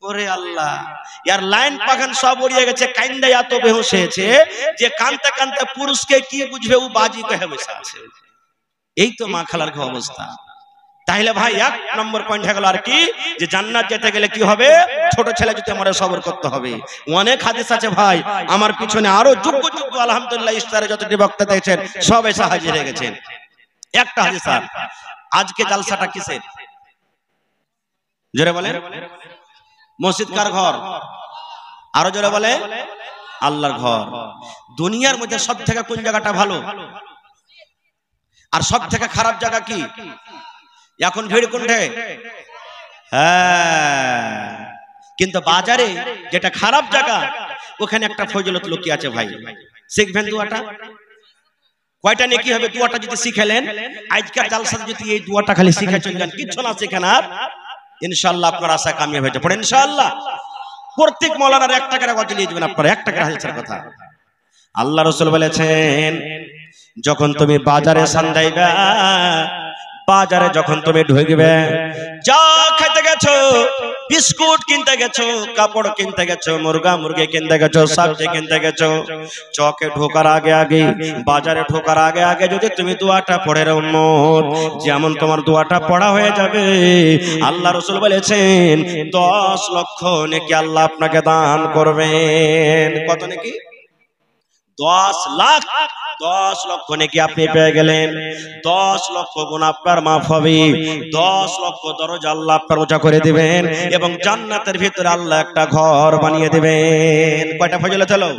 ওরে আল্লাহ, यार लाइन पाखन सब उड़िए গেছে, কাইন্দা এত বেহুশ হয়েছে যে কানতে কানতে পুরুষকে কি বুঝবে ও বাজি কহে বসে আছে। এই তো মা খালার কি অবস্থা। তাহলে ভাই 1 নম্বর পয়েন্ট হয়ে গেল আর কি, যে জান্নাত যেতে গেলে কি হবে, ছোট ছেলে যদি আমারে সবর করতে হবে। অনেক হাদিস আছে ভাই, আমার পিছনে আরো যোগ্য যোগ্য আলহামদুলিল্লাহ ইফতারে যতটি বক্তা দেখছেন সব এসে হাজির হয়ে গেছেন। একটা হাদিস স্যার, আজকে জালসাটা কিসের? জোরে বলেন। মসজিদ কার ঘর? আরো জোরে বলে আল্লাহর ঘর। দুনিয়ার মধ্যে সব থেকে কোন জায়গাটা ভালো আর সব থেকে খারাপ জায়গা কি? এখন ভিড় কোনটা? হ্যাঁ, কিন্তু বাজারে যেটা খারাপ জায়গা ওখানে একটা ফজিলত লুকিয়ে আছে ভাই। শিখবেন দোয়াটা, কয়টা নেকি হবে দোয়াটা যদি শিখেলেন। আজকের জালসাতে যদি এই দোয়াটা খালি শিখে চলে যান, কিছু না শিখেন আর ইনশাআল্লাহ আপনার আশা কামিয়াব হয়ে যাবে ইনশাআল্লাহ। প্রত্যেক মাওলানার 1 টাকার গজ নিয়ে যাবেন আপনারা, 1 টাকার হাদিসের কথা। আল্লাহ রাসূল বলেছেন যখন তুমি বাজারে সান্দাইবা, বাজারে যখন তুমি ঢুকবে, যা খেতে গেছো, বিস্কুট কিনতে গেছো, কাপড় কিনতে গেছো, মুরগা মুরগি কিনতে গেছো, সবজি কিনতে গেছো, চকে ঢোকার আগে আগে, বাজারে ঢোকার আগে আগে যদি তুমি দোয়াটা পড়ে রাখো, যেমন তোমার দোয়াটা পড়া হয়ে যাবে, আল্লাহ রাসূল বলেছেন 10 লক্ষ নেকি আল্লাহ আপনাকে দান করবেন। কত নেকি? 10 লাখ। 10 লক্ষ নেকি আপনি পেয়ে গেলেন। 10 লক্ষ গুনাহ আপনার মাফ হবে, 10 লক্ষ দরজা আল্লাহ আপনার উঁচা করে দিবেন এবং জান্নাতের ভিতরে আল্লাহ একটা ঘর বানিয়ে দিবেন। কয়টা ফজিলত হলো?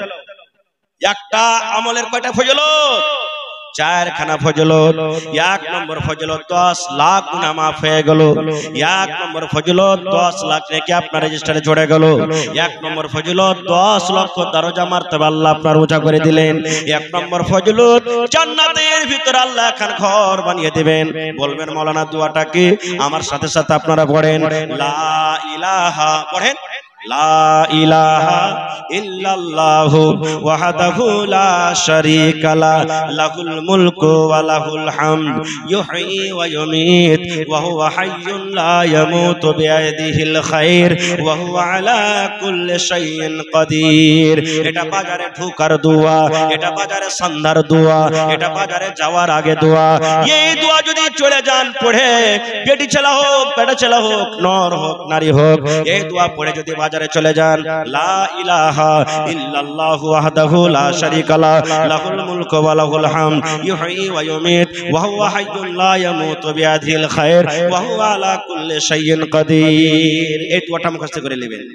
একটা আমলের কয়টা ফজিলত? 4 খানা ফজিলত। 1 নম্বর ফজিলত 10 লাখ গুনাহ মাফ হয়ে গেল। 1 নম্বর ফজিলত 10 লাখ নেকি আপনার রেজিস্টারে জুড়ে গেল। 1 নম্বর ফজিলত 10 লক্ষ দরজা মারতবা আল্লাহ আপনার উঁচা করে দিলেন। 1 নম্বর ফজিলত জান্নাতের ভিতর আল্লাহ এখন ঘর বানিয়ে দিবেন। বলবেন মাওলানা দোয়াটা কি? আমার সাথে সাথে আপনারা পড়েন লা ইলাহা, পড়েন লা ইলাহা ইল্লাল্লাহু ওয়াহদাহু লা শারীকা লা, লাহুল মুলকু ওয়া লাহুল হামদ, ইউহয়ী ওয়া ইউমীত ওয়া হুয়া হাইয়্যুন লা ইয়ামুতু বিয়াদিহিল খায়র ওয়া হুয়া আলা কুল্লি শাইইন কাদির। এটা বাজারে ঢোকার দোয়া, এটা বাজারে সন্ধ্যার দোয়া, এটা বাজারে যাওয়ার আগে দোয়া। এই দোয়া যদি চলে যান পড়ে, বেটি ছেলে হোক বেটা ছেলে হোক, নর হোক নারী হোক, এই দোয়া পড়ে যদি বাজারে বাজারে চলে যান, লা ইলাহা ইল্লাল্লাহু ওয়াহদাহু লা শারীকা লাহু লাহুল মুলকু ওয়া লাহুল হামদ ইউহয়ী ওয়া ইউমীত ওয়া হুয়া হাইয়্যুন লা ইয়ামুতু বিয়াদিহিল খায়র ওয়া হুয়া আলা কুল্লি শাইইন কাদির। এই দুয়াটা মুখস্থ করে নেবেন।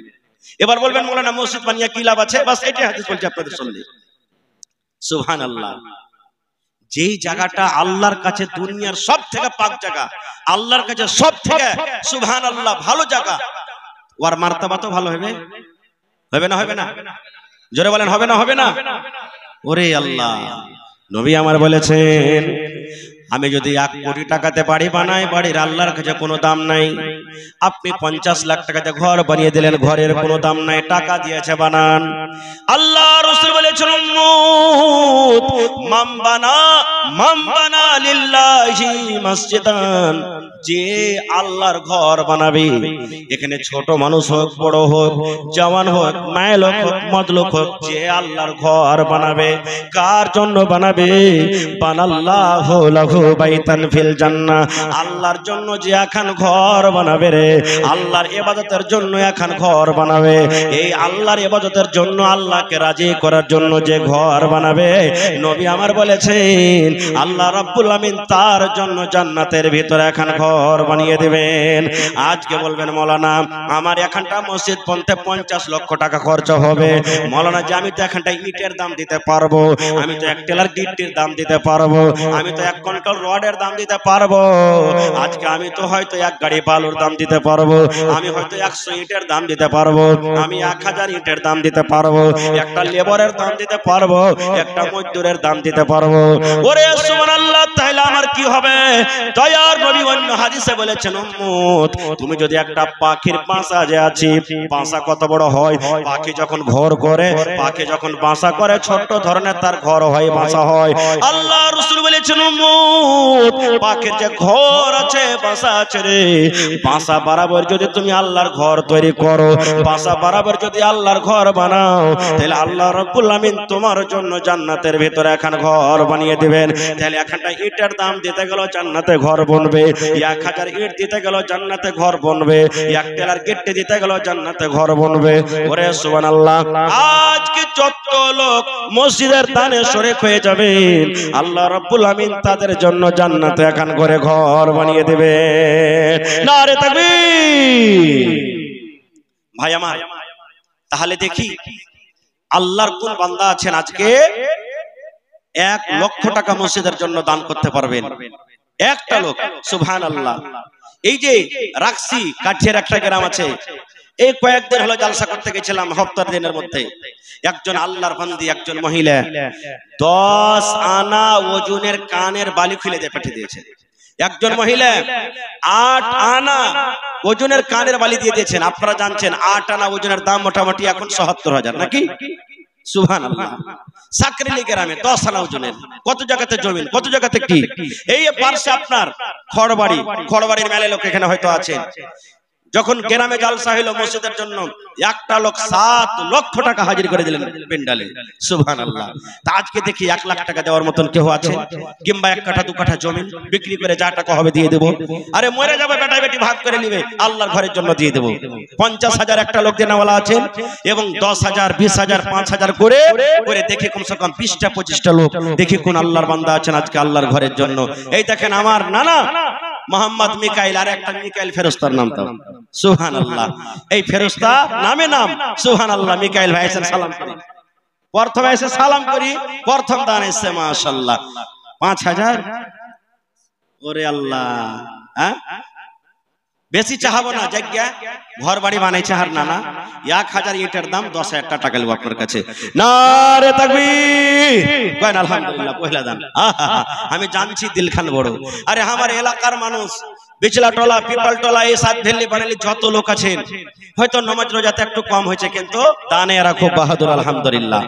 এবার বলবেন মাওলানা মসজিদ বানিয়ে কি লাভ আছে? বাস এটাই হাদিস বলছে আপনাদের শুনলে। সুবহানাল্লাহ। যেই জায়গাটা আল্লাহর কাছে দুনিয়ার সব থেকে পাক জায়গা, আল্লাহর কাছে সব থেকে সুবহানাল্লাহ ভালো জায়গা, ওর মার্তবা তো ভালো হবে, হবে না? হবে না? জোরে বলেন হবে না? হবে না? ওরে আল্লাহ, নবী আমার বলেছেন আমি যদি 1 কোটি টাকাতে বাড়ি বানাই, বাড়ির আল্লাহর কাছে কোনো দাম নাই। আপনি 50 লাখ টাকাতে ঘর বানিয়ে দিলেন, ঘরের কোনো দাম নাই, টাকা দিয়েছে বানান। আল্লাহ রাসূল বলেছেন উম্মত মান বানা লিল্লাহি মসজিদান, যে আল্লাহর ঘর বানাবে, এখানে ছোট মানুষ হোক, বড় হোক, জওয়ান হোক, মাইলুক হোক, মজলুক হোক, যে আল্লাহর ঘর বানাবে, কার জন্য বানাবে? বানাল্লাহু লাহু বাইতান ফিল জান্নাহ, আল্লাহর জন্য যে এখন ঘর বানাবে রে, আল্লাহর ইবাদতের জন্য এখন ঘর বানাবে। এই আল্লাহর ইবাদতের জন্য, আল্লাহকে রাজি করার জন্য যে ঘর বানাবে, নবী আমার বলেছেন আল্লাহ রাব্বুল আমিন তার জন্য জান্নাতের ভিতরে এখন ঘর বানিয়ে দিবেন। আজকে বলবেন মাওলানা আমার এখানটা মসজিদ বানাতে 50 লক্ষ টাকা খরচ হবে। মাওলানা যে আমি তো এখানটা ইটের দাম দিতে পারবো, আমি তো 1 টেলার গিট্টির দাম দিতে পারবো, আমি তো 1 কুইন্টাল রডের দাম দিতে পারবো, আজকে আমি তো হয়তো 1 গাড়ি বালুর দাম দিতে পারবো, আমি হয়তো 100 ইটের দাম দিতে পারবো, আমি 1000 ইটের দাম দিতে পারবো, একটা লেবারের দাম দিতে পারবো, একটা মজদুরের দাম দিতে পারবো। ওরে সুবহানাল্লাহ, তাহলে আমার কি হবে? দয়ার নবী অন্য হাদিসে বলেছেন উম্মত তুমি যদি একটা পাখির বাসা যে আছে, বাসা কত বড় হয়, পাখি যখন ঘর করে, পাখি যখন বাসা করে ছোট ধরনের তার ঘর হয়, বাসা হয়। আল্লাহ রাসূল বলেছেন উম্মত পাখির যে ঘর আছে, বাসা আছে রে, বাসা বরাবর যদি তুমি আল্লাহর ঘর তৈরি করো, বাসা বরাবর যদি আল্লাহর ঘর বানাও, তাহলে আল্লাহ রাব্বুল আমিন তোমার জন্য জান্নাতের ভিতরে এখন ঘর বানিয়ে দিবেন। তাহলে এখানটা ইটের দাম দিতে গেল জান্নাতে ঘর বনবে, 1000 ইট দিতে গেল জান্নাতে ঘর বনবে, 1 টেলার গিট্টি দিতে গেল জান্নাতে ঘর বনবে। ওরে সুবহানাল্লাহ, আজকে যত লোক মসজিদের দানে শরীক হয়ে যাবেন, আল্লাহ রাব্বুল আমিন তাদের জন্য জান্নাতে এখন ঘরে ঘর বানিয়ে দেবে। নারে তাকবীর। ভাই আমার, তাহলে দেখি আল্লাহর কোন বান্দা আছেন আজকে 1 লক্ষ টাকা মসজিদের জন্য দান করতে পারবেন? একটা লোক। সুবহানাল্লাহ। এই যে রাকসি কাঠিয়ার একটা গ্রাম আছে, এই কয়েকদিন হলো জালসা করতে গেছিলাম, হপ্তার দিনের মধ্যে একজন আল্লাহর বান্দি, একজন মহিলা 10 আনা ওজনের কানের বালি খুলে দিয়ে পাঠিয়ে দিয়েছে। একজন মহিলা 8 আনা ওজনের কানের বালি দিয়ে দিয়েছেন। আপনারা জানছেন 8 আনা ওজনের দাম মোটামুটি এখন ৭০,০০০ নাকি? সুবহানাল্লাহ। সাকরিলি গ্রামে 10 আনা ওজনের, কত জায়গাতে জমিন, কত জায়গাতে কি। এই পাশে আপনার খড়বাড়ির মেলে লোক এখানে হয়তো আছেন, যখন গ্রামে জালসা হইল মসজিদের জন্য, একটা লোক 7 লক্ষ টাকা হাজির করে দিলেন পেন্ডালে। সুবহানাল্লাহ। তা আজকে দেখি 1 লাখ টাকা দেওয়ার মতন কেউ আছে? কিংবা 1 কাঠা 2 কাঠা জমিন বিক্রি করে যা টাকা হবে দিয়ে দেবো। আরে মরে যাবে, বেটা বেটি ভাগ করে নিবে, আল্লাহর ঘরের জন্য দিয়ে দেবো। 50,000 একটা লোক দেনাওয়ালা আছেন, এবং 10,000 20,000 5,000 করে করে দেখি কমসে কম 20টা 25টা লোক দেখি কোন আল্লাহর বান্দা আছেন আজকে আল্লাহর ঘরের জন্য। এই দেখেন আমার নানা মোহাম্মদ মিকাইল, আর একটা মিকাইল ফেরেশতার নাম তো। সুবহানাল্লাহ। এই ফেরেশতা নামে নাম। সুবহানাল্লাহ। মিকাইল ভাই এসে সালাম করি, প্রথমে এসে সালাম করি, প্রথম দান এসে মাশাআল্লাহ 5,000। ওরে আল্লাহ, হ্যাঁ বেশি চাহাবো না, জায়গা ঘর বাড়ি বানাইছে হার নানা, 1000 ইটের দাম 10,000 টাকা নেব আপনার কাছে। নারে তাকবীর। কয়েন আলহামদুলিল্লাহ, পয়লা দান। আমি জানছি দিলখান বড়। আরে আমার এলাকার মানুষ বিচলা টোলা, পিপল টোলা, এই সাত ভেল্লি বানালি যত লোক আছেন, হয়তো নামাজ রোজাতে একটু কম হয়েছে, কিন্তু দানে এরা খুব বাহাদুর আলহামদুলিল্লাহ।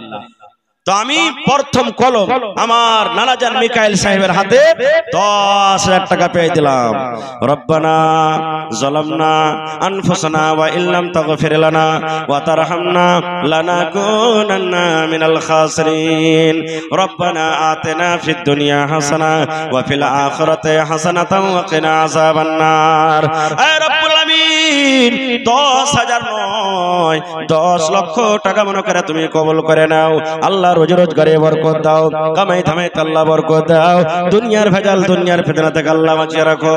তো আমি প্রথম কলম আমার নানাজান মিকাইল সাহেবের হাতে 10,000 টাকা পেয়ে দিলাম। রব্বানা যালামনা আনফুসানা ওয়া ইল্লাম তাগফির লানা ওয়া তারহামনা লানাকুনান্না মিনাল খাসিরিন। রব্বানা আতিনা ফিদ দুনিয়া হাসানা ওয়া ফিল আখিরাতি হাসানাতাও ওয়া কিনা আযাবান নার। হে রব্বুল আলামিন, আলামিন 10,000 নয় 10 লক্ষ টাকা মনে করে তুমি কবুল করে নাও। আল্লাহ রোজি রোজগারে বরকত দাও, কামাই ধামাই আল্লাহ বরকত দাও, দুনিয়ার ভেজাল দুনিয়ার ফিতনা থেকে আল্লাহ বাঁচিয়ে রাখো।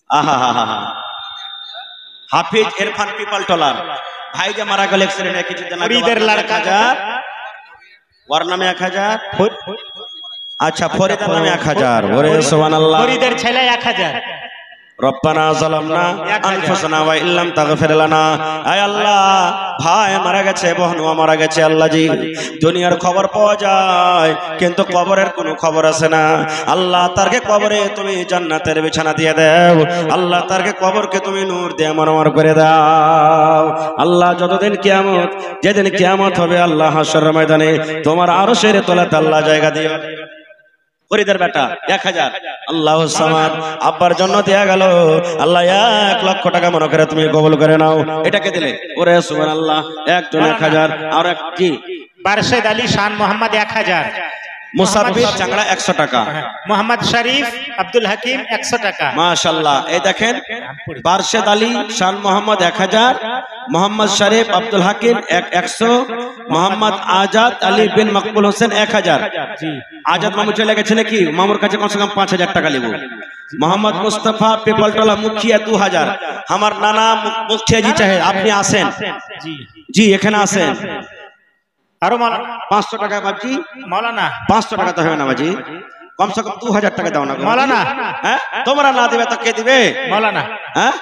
আহা হা হা। হাফিজ ইরফান পিপল টলার ভাই যে মারা গেল অ্যাক্সিডেন্টে কিছুদিন আগে, ফরিদের লড়কা যা ওর নামে 1000, আচ্ছা ফরিদের নামে 1000, ওরে সুবহানাল্লাহ, ফরিদের ছেলে 1000। রব্বানা যালামনা আনফুসানা ওয়া ইল্লাম তাগফির লানা, আয় আল্লাহ ভাই মারা গেছে, বোনও মারা গেছে, আল্লাহ জি দুনিয়ার খবর পাওয়া যায় কিন্তু কবরের কোনো খবর আছে না। আল্লাহ তারকে কবরে তুমি জান্নাতের বিছানা দিয়ে দাও, আল্লাহ তারকে কবরকে তুমি নূর দিয়ে মনোমর করে দাও। আল্লাহ যতদিন কিয়ামত, যেদিন কিয়ামত হবে আল্লাহ হাশরের ময়দানে তোমার আরশের তলাতে আল্লাহ জায়গা দিও। ফরিদের বেটা 1000, আল্লাহু সামাদ, আব্বার জন্য দেয়া গেল, আল্লাহ 1 লক্ষ টাকা মনে করে তুমি কবুল করে নাও। এটাকে দিলে ওরে সুবহানাল্লাহ, একজন 1000, আর এক কি বারশেদ আলী শান মোহাম্মদ 1000, মুসাফির চাংড়া 100 টাকা, মোহাম্মদ শরীফ আব্দুল হাকিম 100 টাকা। মাশাআল্লাহ, এই দেখেন বারশেদ আলী শান মোহাম্মদ 1000, মোহাম্মদ শরীফ আব্দুল হাকিম 100, মোহাম্মদ আজাদ আলী বিন মকবুল হোসেন 1000। জি আজাদ মামু চলে গেছে নাকি, মামুর কাছে কমসে কম 5000 টাকা নেব। মোহাম্মদ মুস্তাফা পিপলটলা মুখিয়া 2000, আমার নানা মুখিয়া জি চাহে আপনি আসেন, জি জি এখানে আসেন। আরো 500 টাকা বাজি মাওলানা, 500 টাকা তো হবে না বাজি, কমসে কম 2000 টাকা দাও না মাওলানা। হ্যাঁ তোমরা না দিবে তো কে দিবে মাওলানা? হ্যাঁ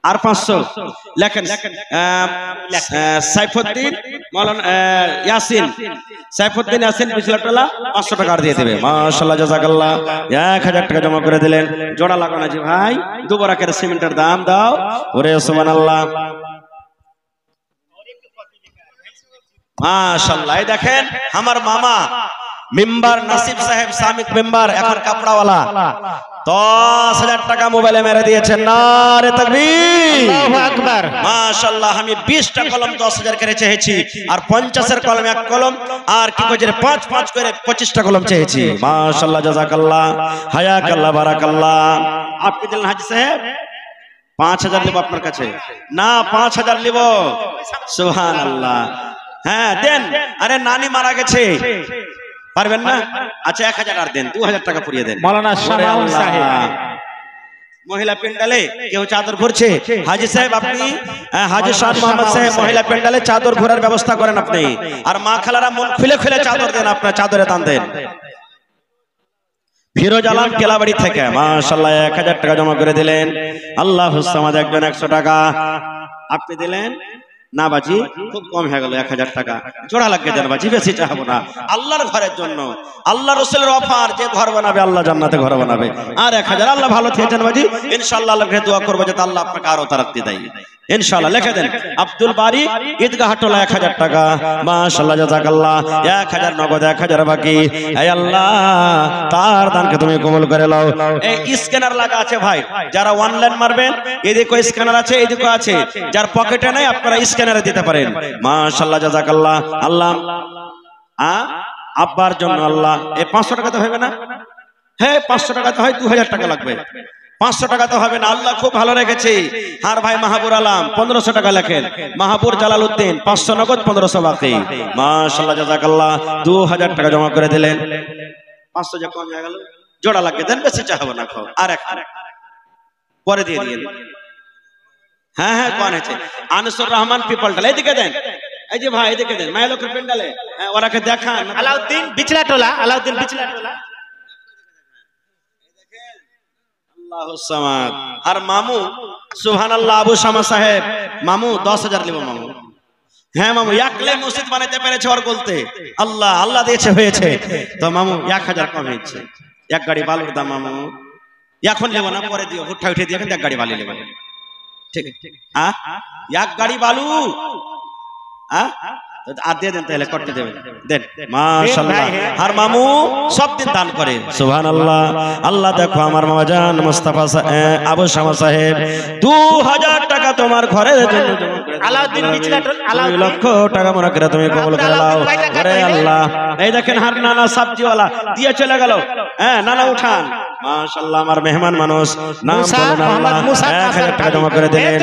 আর 500 লেখেন, সাইফুদ্দিন মাওলানা ইয়াসিন, সাইফুদ্দিন ইয়াসিন বিসলাটলা 500 টাকা দিয়ে দেবে। মাশাআল্লাহ জাযাকাল্লাহ, 1000 টাকা জমা করে দিলেন। জোড়া লাগানো জি ভাই, দুবার করে সিমেন্টের দাম দাও, ওরে সুবহানাল্লাহ। মাশাআল্লাহ, এই দেখেন আমার মামা মেম্বার নাসিব সাহেব সামিত মেম্বার, এখন কাপড়াওয়ালা, 10,000 টাকা মোবাইলে মেরে দিয়েছেন। নারে তাকবীর, আল্লাহু আকবার। মাশাআল্লাহ, আমি 20টা কলম 10,000 করে চেয়েছি, আর 50-এর কলম 1 কলম, আর কি কইছে 5 করে 25টা কলম চেয়েছি। মাশাআল্লাহ জাযাকাল্লাহ, হায়াকাল্লাহ, বারাকাল্লাহ। আপনি দিলেন হাজী সাহেব 5000 নেব আপনার কাছে না, 5000 নেব। সুবহানাল্লাহ, হ্যাঁ দেন। আরে নানি মারা গেছে, পারবেন না? আচ্ছা 1000 আর দেন, 2000 টাকা পুরিয়ে দেন। মাওলানা শামাউল সাহেব মহিলা প্যান্ডালে কেউ চাদর ভরছে, হাজী সাহেব আপনি, হাজী শাহ মোহাম্মদ সাহেব মহিলা প্যান্ডালে চাদর ভরার ব্যবস্থা করেন আপনি, আর মা খালারা মন খুলে খুলে চাদর দেন, আপনার চাদরে টান দেন। ফিরোজ আলম কেলাবাড়ি থেকে মাশাআল্লাহ 1000 টাকা জমা করে দিলেন। আল্লাহুস সামাদ একজন 100 টাকা আপনি দিলেন। না বাজি খুব কম হয়ে গেল, 1000 টাকা জোড়া লাগবে দেন বাজি, বেশি চাইবো না। আল্লাহর ঘরের জন্য, আল্লাহ রাসূলের অফার, যে ঘর বানাবে আল্লাহ জান্নাতে ঘর বানাবে। আর 1000 আল্লাহ ভালো থেকেছেন বাজি, ইনশাআল্লাহ আল্লাহকে দোয়া করব যাতে আল্লাহ আপনাকে আরো তারাক্কি দেয় ইনশাআল্লাহ। লিখে দেন আব্দুল বারি ঈদগাহ টোলা 1000 টাকা। মাশাআল্লাহ জাযাকাল্লাহ, 1000 নগদ, 1000 বাকি। হে আল্লাহ তার দানকে তুমি কবুল করে নাও। এই স্ক্যানার লাগা আছে ভাই, যারা অনলাইন মারবেন এদিকে স্ক্যানার আছে, এদিকে আছে, যার পকেটে নাই আপনারা স্ক্যানারে দিতে পারেন। মাশাআল্লাহ জাযাকাল্লাহ। আল্লাহ আব্বার জন্য আল্লাহ, এই 500 টাকা তো হবে না? হ্যাঁ 500 টাকা তো হয়, 2000 টাকা লাগবে। 500 টাকা তো হবে না, আল্লাহ খুব ভালো রেখেছে। আর ভাই মাহাবুর আলম 1500 টাকা লেখেন, মাহাবুর জালালউদ্দিন 500 নগদ, 1500 বাকি। মাশাআল্লাহ জাযাকাল্লাহ, 2000 টাকা জমা করে দিলেন। 500 যে কম হয়ে গেল, জোড়া লাগবে দেন, বেশি চাইবো না। আর এক পরে দিয়ে দিন। হ্যাঁ হ্যাঁ কোন আছে? আনসুর রহমান পিপলটাল, এদিকে দেন। এই যে ভাই এদিকে দেন, মায়ালোকের পেন্ডালে ওরাকে দেখান। আলাউদ্দিন বিচলা টোলা, আলাউদ্দিন বিচলা টোলা। আর মামু সুবহানাল্লাহ, আবু শামা সাহেব মামু 10,000 নিব মামু। হ্যাঁ মামু একলে মসজিদ বানাইতে পেরেছে ওর বলতে, আল্লাহ আল্লাহ দিয়েছে হয়েছে তো মামু 1000 কম হয়েছে। 1 গাড়ি বালুর দাম মামু, এখন নেব না, পরে দিও, ভুট্টা উঠে দিয়ে 1 গাড়ি বালি নেব। ঠিক 1 গাড়ি বালু, আর দিয়ে দেন তাহলে করতে দেবেন দেন মাশাআল্লাহ আর মামু সব দিন দান করে সুবহানাল্লাহ আল্লাহ দেখো আমার মামা জান মুস্তাফা আবু শামা সাহেব 2000 টাকা তোমার ঘরের জন্য জমা করে আলাউদ্দিন বিচলাট 2 লক্ষ টাকা মনে করে তুমি কবুল করে নাও আরে আল্লাহ এই দেখেন হার নানা সবজিওয়ালা দিয়ে চলে গেল হ্যাঁ নানা উঠান মাশাআল্লাহ আমার মেহমান মানুষ নাম বলেন মোহাম্মদ মুসা 1000 টাকা জমা করে দিলেন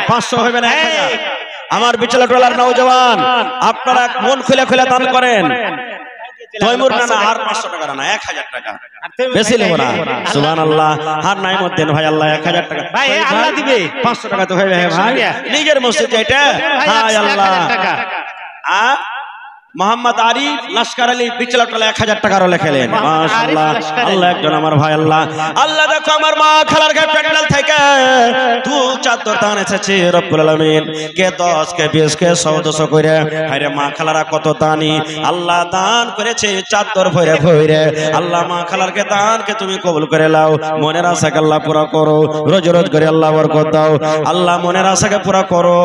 500 হবে না 1000 আমার বিচলাটওয়ালার নওজওয়ান আপনারা মন খুলে খুলে দান করেন তৈমুর নানা আর 500 টাকা না 1000 টাকা বেশি নেব না সুবহানাল্লাহ আর নাইমউদ্দিন ভাই আল্লাহ 1000 টাকা ভাই আল্লাহ দিবে 500 টাকা তো হবে ভাই নিজের মসজিদ এটা হায় আল্লাহ মোহাম্মদ আরিফ লস্কর আলী বিচলাটওয়ালা 1000 টাকারও লেখলেন মাশাআল্লাহ আল্লাহ একজন আমার ভাই আল্লাহ আল্লাহ দেখো আমার মা খালার ঘর প্যান্ডেল থেকে 2-4 দান এসেছে রব্বুল আলামিন কে 10 কে 20 কে 100 করে আরে মা খালারা কত দানি আল্লাহ দান করেছে চাদর ভরে ভরে আল্লাহ মা খালারকে দানকে তুমি কবুল করে নাও মনের আশাকে আল্লাহ পুরো করো রোজ রোজ করে আল্লাহ বরকত দাও আল্লাহ মনের আশাকে পুরো করো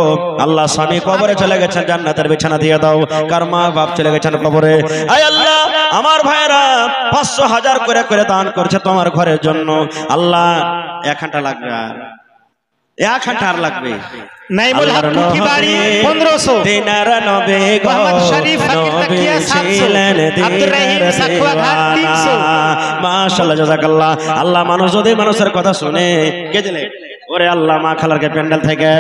আল্লাহ স্বামী কবরে চলে গেছেন জান্নাতের বিছানা দিয়ে দাও কার মা বাপ চলে গেছেন কবরে আয় আল্লাহ আমার ভাইরা 500 হাজার করে করে দান করছে তোমার ঘরের জন্য আল্লাহ 1 ঘন্টা লাগবে আর 1 ঘন্টা আর লাগবে নাইমুল হক কুঠি বাড়ি 1500 দিনার নবে মোহাম্মদ শরীফ ফকির তাকিয়া 700 আব্দুর রহিম সাকওয়া ঘাট 300 মাশাআল্লাহ জাযাকাল্লাহ আল্লাহ মানুষ যদি মানুষের কথা শুনে কে দিলে ওরে আল্লাহ মা খালারকে প্যান্ডেল থেকে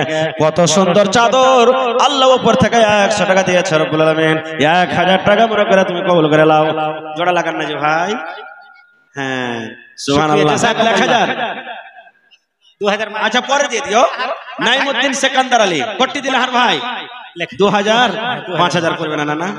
কত সুন্দর চাদর আল্লাহ উপর থেকে 100 টাকা দিয়েছে রব্বুল আলামিন 1000 টাকা মনে করে তুমি কবুল করে নাও জোড়া লাগান না যে ভাই হ্যাঁ সুবহানাল্লাহ 1000 2000 আচ্ছা পরে দিয়ে দিও নাইমউদ্দিন সেকান্দার আলী কটি দিলে হার ভাই 2000 5000 করবে না না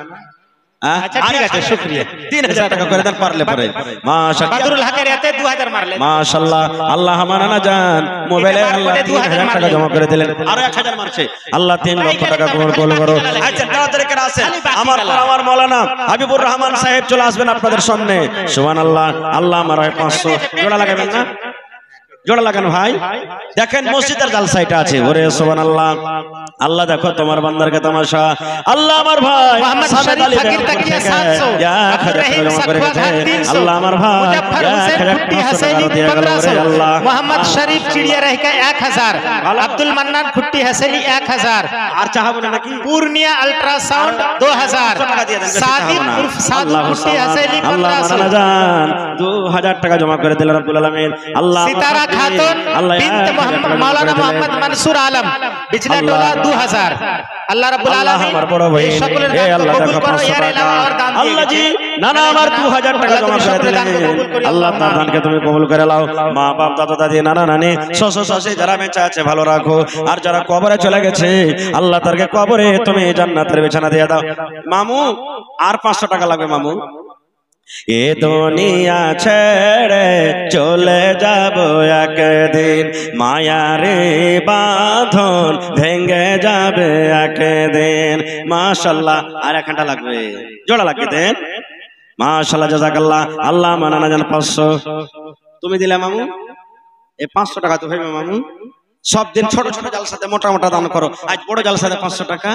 আচ্ছা ঠিক আছে শুকরিয়া 3000 টাকা করে দেন পারলে পরে মাশাআল্লাহ বদরুল হকের এতে 2000 মারলেন মাশাআল্লাহ আল্লাহ আমানা না জান মোবাইলে আল্লাহ 3000 টাকা জমা করে দিলেন আর 1000 মারছে আল্লাহ 3 লক্ষ টাকা কবুল করো আচ্ছা তাড়াতাড়ি করে আসেন আমার মাওলানা হাবিবুর রহমান সাহেব চলে আসবেন আপনাদের সামনে সুবহানাল্লাহ আল্লাহ আমার 500 জোড়া লাগাবেন না জোড়া লাগানো ভাই দেখেন মসজিদের জালসা এটা আছে ওরে সুবহানাল্লাহ আল্লাহ দেখো তোমার বান্দারকে তামাশা আল্লাহ আমার ভাই মোহাম্মদ শরীফ ফকির তাকিয়া 700 আব্দুর রহিম সাকওয়া ঘাট 300 আল্লাহ আমার ভাই মুজাফফর হোসেন কুট্টি হাসানি 1500 মোহাম্মদ শরীফ চিড়িয়া রহকা 1000 আব্দুল মান্নান কুট্টি হাসানি 1000 আর চাহাবো না নাকি পূর্ণিয়া আল্ট্রাসাউন্ড 2000 সাদিক উর্ফ সাদু কুট্টি হাসানি 1500 জান 2000 টাকা জমা করে দিলেন রব্বুল আলামিন আল্লাহ সিতারা খাতুন বিনত মোহাম্মদ মাওলানা মোহাম্মদ মনসুর আলম বিচলাটওয়ালা 2000 আল্লাহ রাব্বুল আলামিন আমার বড় ভাই এ আল্লাহ টাকা 500 টাকা আল্লাহ জি নানা আমার 2000 টাকা জমা করে দিলেন আল্লাহ তার দানকে তুমি কবুল করে নাও মা বাপ দাদা দাদি নানা নানি শ্বশুর শাশুড়ি যারা বেঁচে আছে ভালো রাখো আর যারা কবরে চলে গেছে আল্লাহ তারকে কবরে তুমি জান্নাতের বিছানা দিয়ে দাও মামু আর 500 টাকা লাগবে মামু এ দুনিয়া ছেড়ে চলে যাব একদিন মায়ারে বাঁধন ভেঙে যাবে একদিন মাশাআল্লাহ আর 1 ঘন্টা লাগবে জোড়া লাগিয়ে দেন মাশাআল্লাহ জাযাকাল্লাহ আল্লাহ মানানা জান 500 তুমি দিলে মামু এই 500 টাকা তো হইবে মামু সব দিন ছোট ছোট জালসাতে মোটা মোটা দান করো আজ বড় জালসাতে 500 টাকা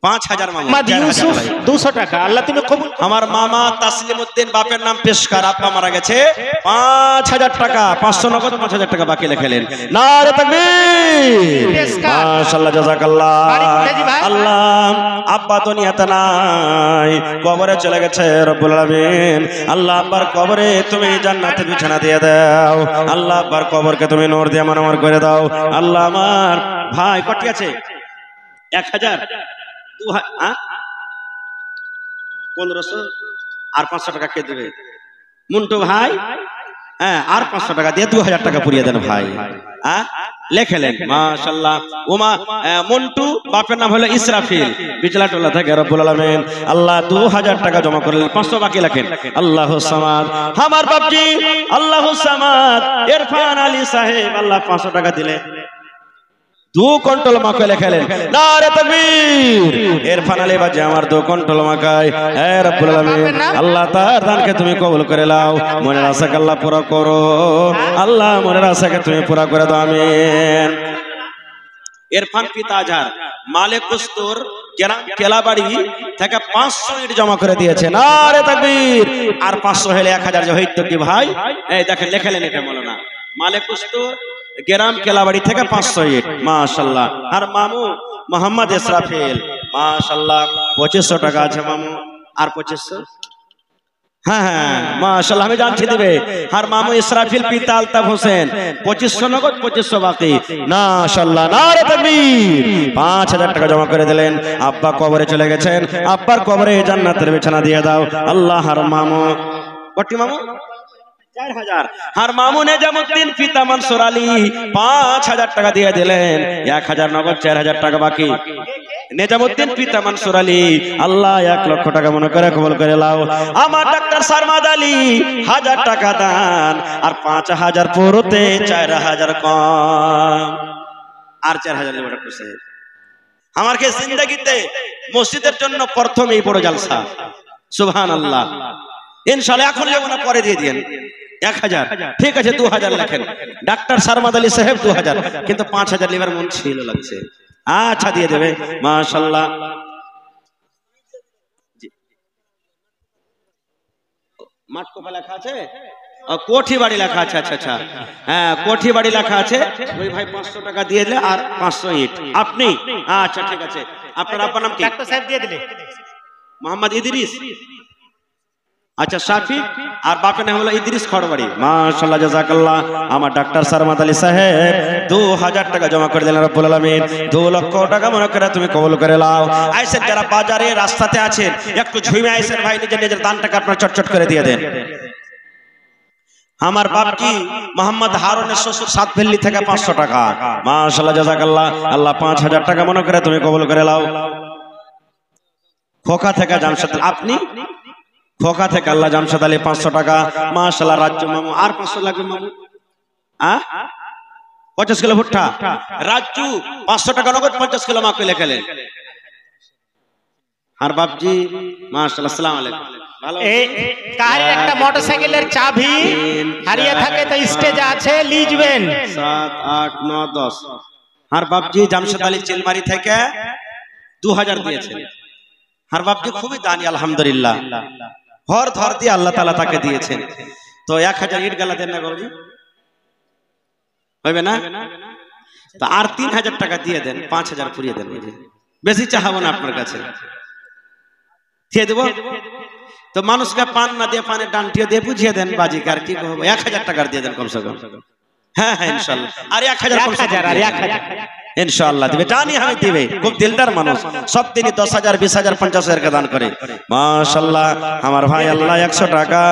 5000 মামা ইউসুফ 200 টাকা আল্লাহ তুমি কবুল আমার মামা তাসলিমউদ্দিন বাপের নাম পেশকার আপা মারা গেছে 5000 টাকা 500 নগদ 5000 টাকা বাকি লিখলেন নারে তাকবীর মাশাআল্লাহ জাযাকাল্লাহ আল্লাহ আব্বা দুনিয়াতে নাই কবরে চলে গেছে রব্বুল আলামিন আল্লাহ আব্বার কবরে তুমি জান্নাতের বিছানা দিয়ে দাও আল্লাহ আব্বার কবরকে তুমি নূর দিয়ে মানমার করে দাও আল্লাহ আমার ভাই কটি আছে 1000 1500 আর 500 টাকা কে দেবে মুন্টু ভাই হ্যাঁ আর 500 টাকা দিয়ে 2000 টাকা পুরিয়ে দেন ভাই লেখলেন মাশাআল্লাহ ওমা মন্টু বাপের নাম হলো ইসরাফিল বিচলাটওয়ালা থেকে রব্বুল আলামিন আল্লাহ 2000 টাকা জমা করলেন 500 বাকি লেখেন আল্লাহু সামাদ আমার বাপজি আল্লাহু সামাদ ইরফান আলী সাহেব আল্লাহ 500 টাকা দিলেন 2 কুইন্টাল মাকে লেখলেন নারে তাকবীর ইরফান আলী বাজে আমার 2 কুইন্টাল মাকায় হে রব্বুল আলামিন আল্লাহ তার দানকে তুমি কবুল করে নাও মনের আশাকে আল্লাহ পুরো করো আল্লাহ মনের আশাকে তুমি পুরো করে দাও আমিন ইরফান পিতা আজহার মালিক কুস্তুর কেলাবাড়ি থেকে 500 ইট জমা করে দিয়েছে। নারে তাকবীর। আর 500 হলে 1000 যে হইতো কি ভাই? এই দেখেন লেখালেন এটা মাওলানা মালে কুস্তু গ্রাম কেলাবাড়ি থেকে 500 ইট মাশাআল্লাহ। আর মামু মোহাম্মদ ইসরাফিল মাশাআল্লাহ 2500 টাকা আছে মামু। আর 2500 হ্যাঁ হ্যাঁ মাশাআল্লাহ আমি জানছি দিবে। আর মামু ইসরাফিল পিতা আলতাফ হোসেন 2500 নগদ 2500 বাকি মাশাআল্লাহ। নারে তাকবীর। 5000 টাকা জমা করে দিলেন। আব্বা কবরে চলে গেছেন, আব্বার কবরে জান্নাতের বিছানা দিয়ে দাও আল্লাহ। আর মামু কটি মামু 4000। আর মামু নেজামুদ্দিন পিতা মনসুর আলী 5000 টাকা দিয়ে দিলেন। 1000 নগদ 4000 টাকা বাকি। নেজামুদ্দিন পিতা মনসুর আলী আল্লাহ 1 লক্ষ টাকা মনে করে কবুল করে লাও। আমার ডাক্তার সারমাদ আলী 1000 টাকা দান। আর 5000 পুরোতে 4000 কম। আর 4000 লেবার করছে। আমার কে জিন্দেগিতে মসজিদের জন্য প্রথম এই বড় জলসা সুবহানাল্লাহ। ইনশাআল্লাহ এখন লেবো না পরে দিয়ে দেন 1000 ঠিক আছে 2000 লেখেন। ডাক্তার সারমাদ আলী সাহেব 2000 কিন্তু 5000 লেবার মন ছিল লাগছে। আচ্ছা দিয়ে দেবে মাশাআল্লাহ। মাঠকোপা লেখা আছে, কোঠি বাড়ি লেখা আছে। আচ্ছা আচ্ছা হ্যাঁ কোঠি বাড়ি লেখা আছে। ওই ভাই 500 টাকা দিয়ে দিলে আর 500 ইট আপনি। আচ্ছা ঠিক আছে। আপনার আব্বার নাম কি? ডাক্তার সাহেব দিয়ে দিলে মোহাম্মদ ইদ্রিস। আচ্ছা শাফি। আর বাপের নাম হলো ইদ্রিস খড়বাড়ি মাশাআল্লাহ জাযাকাল্লাহ। আমার ডাক্তার সারমাদ আলী সাহেব 2000 টাকা জমা করে দিলেন রব্বুল আলামিন। 2 লক্ষ টাকা মনে করে তুমি কবুল করে নাও। আইসেন যারা বাজারে রাস্তাতে আছেন একটু ঝুমে আইসেন ভাই, নিজের নিজের দান টাকা আপনার চটচট করে দিয়ে দেন। আমার বাপ কি মোহাম্মদ হারুনের শ্বশুর সাতভেল্লি থেকে 500 টাকা মাশাআল্লাহ জাযাকাল্লাহ। আল্লাহ 5000 টাকা মনে করে তুমি কবুল করে নাও। খোকা থেকে জামশেদ আপনি খোকা থেকে আল্লাহ জামশেদ আলী 500 টাকা মাশাআল্লাহ। রাজ্জু মামু আর 500 লাগবে মামু। 50 কিলো ভুট্টা রাজ্জু 500 টাকা নগদ 50 কিলো মাকে লেখালেন। আর বাপজি মাশাআল্লাহ আসসালামু আলাইকুম। ভালো এই কারের একটা মোটরসাইকেলের চাবি হারিয়ে থাকে তো স্টেজে আছে লিজবেন 7 8 9 10। আর বাপজি জামশেদ আলী চিলমারি থেকে 2000 দিয়েছেন। আর বাপজি খুবই দানি আলহামদুলিল্লাহ। হর ধর দিয়ে আল্লাহ তাআলা তাকে দিয়েছেন। তো 1000 ইট গালা দেন না বাবুজি হবে না? তো আর 3000 টাকা দিয়ে দেন, 5000 পুরিয়ে দেন। বেশি চাহাবো না আপনার কাছে, দিয়ে দেবো। তো মানুষকে পান না দিয়ে পানের ডান্টিও দিয়ে বুঝিয়ে দেন বাজিকে। আর কি করবো 1000 টাকা দিয়ে দেন কমসে কম। হ্যাঁ হ্যাঁ ইনশাআল্লাহ। আর 1000 আর 1000 ইনশাআল্লাহ দিবে, জানি আমি দিবে। খুব দিলদার মানুষ, সব দিনই 10,000 20,000 50,000 কে দান করে মাশাআল্লাহ। আমার ভাই আল্লাহ 100 টাকা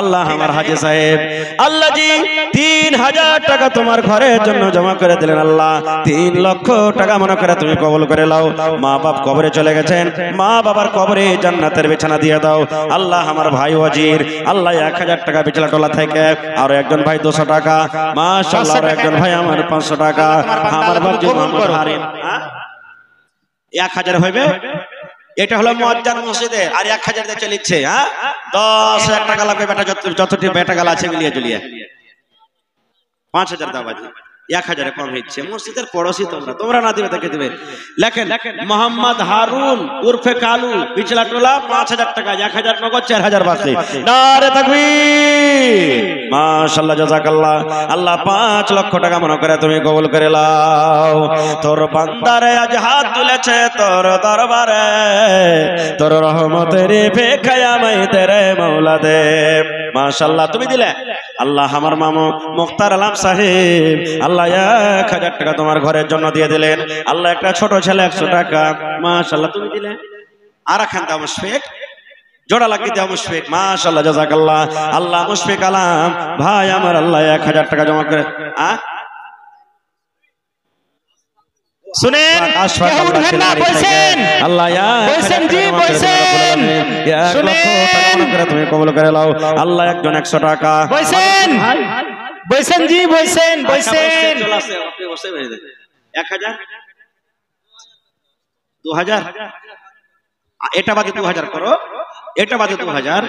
আল্লাহ। আমার হাজী সাহেব আল্লাহ জি 3000 টাকা তোমার ঘরের জন্য জমা করে দিলেন আল্লাহ। 3 লক্ষ টাকা মনে করে তুমি কবুল করে নাও। মা বাপ কবরে চলে গেছেন, মা বাবার কবরে জান্নাতের বিছানা দিয়ে দাও আল্লাহ। আমার ভাই ওয়াজির আল্লাহ 1000 টাকা বিছলা টোলা থেকে। আর একজন ভাই 200 টাকা মাশাআল্লাহ। আর একজন ভাই আমার 500 টাকা। আমার বাপ 1000 হইবে। এটা হলো মুয়াজ্জান মসজিদে। আর 1000 দিয়ে চলিচ্ছে। 10,000 টাকা লাগবে বেটা, যতটি বেটা গাল আছে মিলিয়ে জুলিয়ে 5000 দাও বাজি। 1000 কম হচ্ছে। মসজিদের পড়োশি তোমরা না দিবে তাকে দিবে। লেখেন মোহাম্মদ হারুন উর্ফে কালু বিচলা টোলা 5000 টাকা। 1000 নগদ 4000 বাকি। নারে তাকবীর মাশাআল্লাহ জাযাকাল্লাহ। আল্লাহ 5 লক্ষ টাকা মনে করে তুমি কবুল করে নাও। তোর বান্দারে আজ হাত তুলেছে তোর দরবারে, তোর রহমতের ভিখায়া মাই তেরে মাওলা দে মাশাআল্লাহ। তুমি দিলে আল্লাহ। আমার মামু মুখতার আলম সাহেব আল্লাহ 1000 টাকা তোমার ঘরের জন্য দিয়ে দিলেন আল্লাহ। একটা ছোট ছেলে 100 টাকা মাশাআল্লাহ তুমি দিলে। আর এখন দাও মুশফিক জোড়া লাগিয়ে দাও মুশফিক মাশাআল্লাহ জাযাকাল্লাহ। আল্লাহ মুশফিক আলম ভাই আমার আল্লাহ 1000 টাকা জমা করে। শুনেন কেউ উঠবেন না, বলছেন আল্লাহ বলছেন জি বলছেন। 1 লক্ষ টাকা মনে করে তুমি কবুল করে নাও আল্লাহ। একজন 100 টাকা বলছেন বলছেন জি বলছেন বলছেন। 1000 2000 এটা বাদে 2000 করো। এটা বাদে 2000।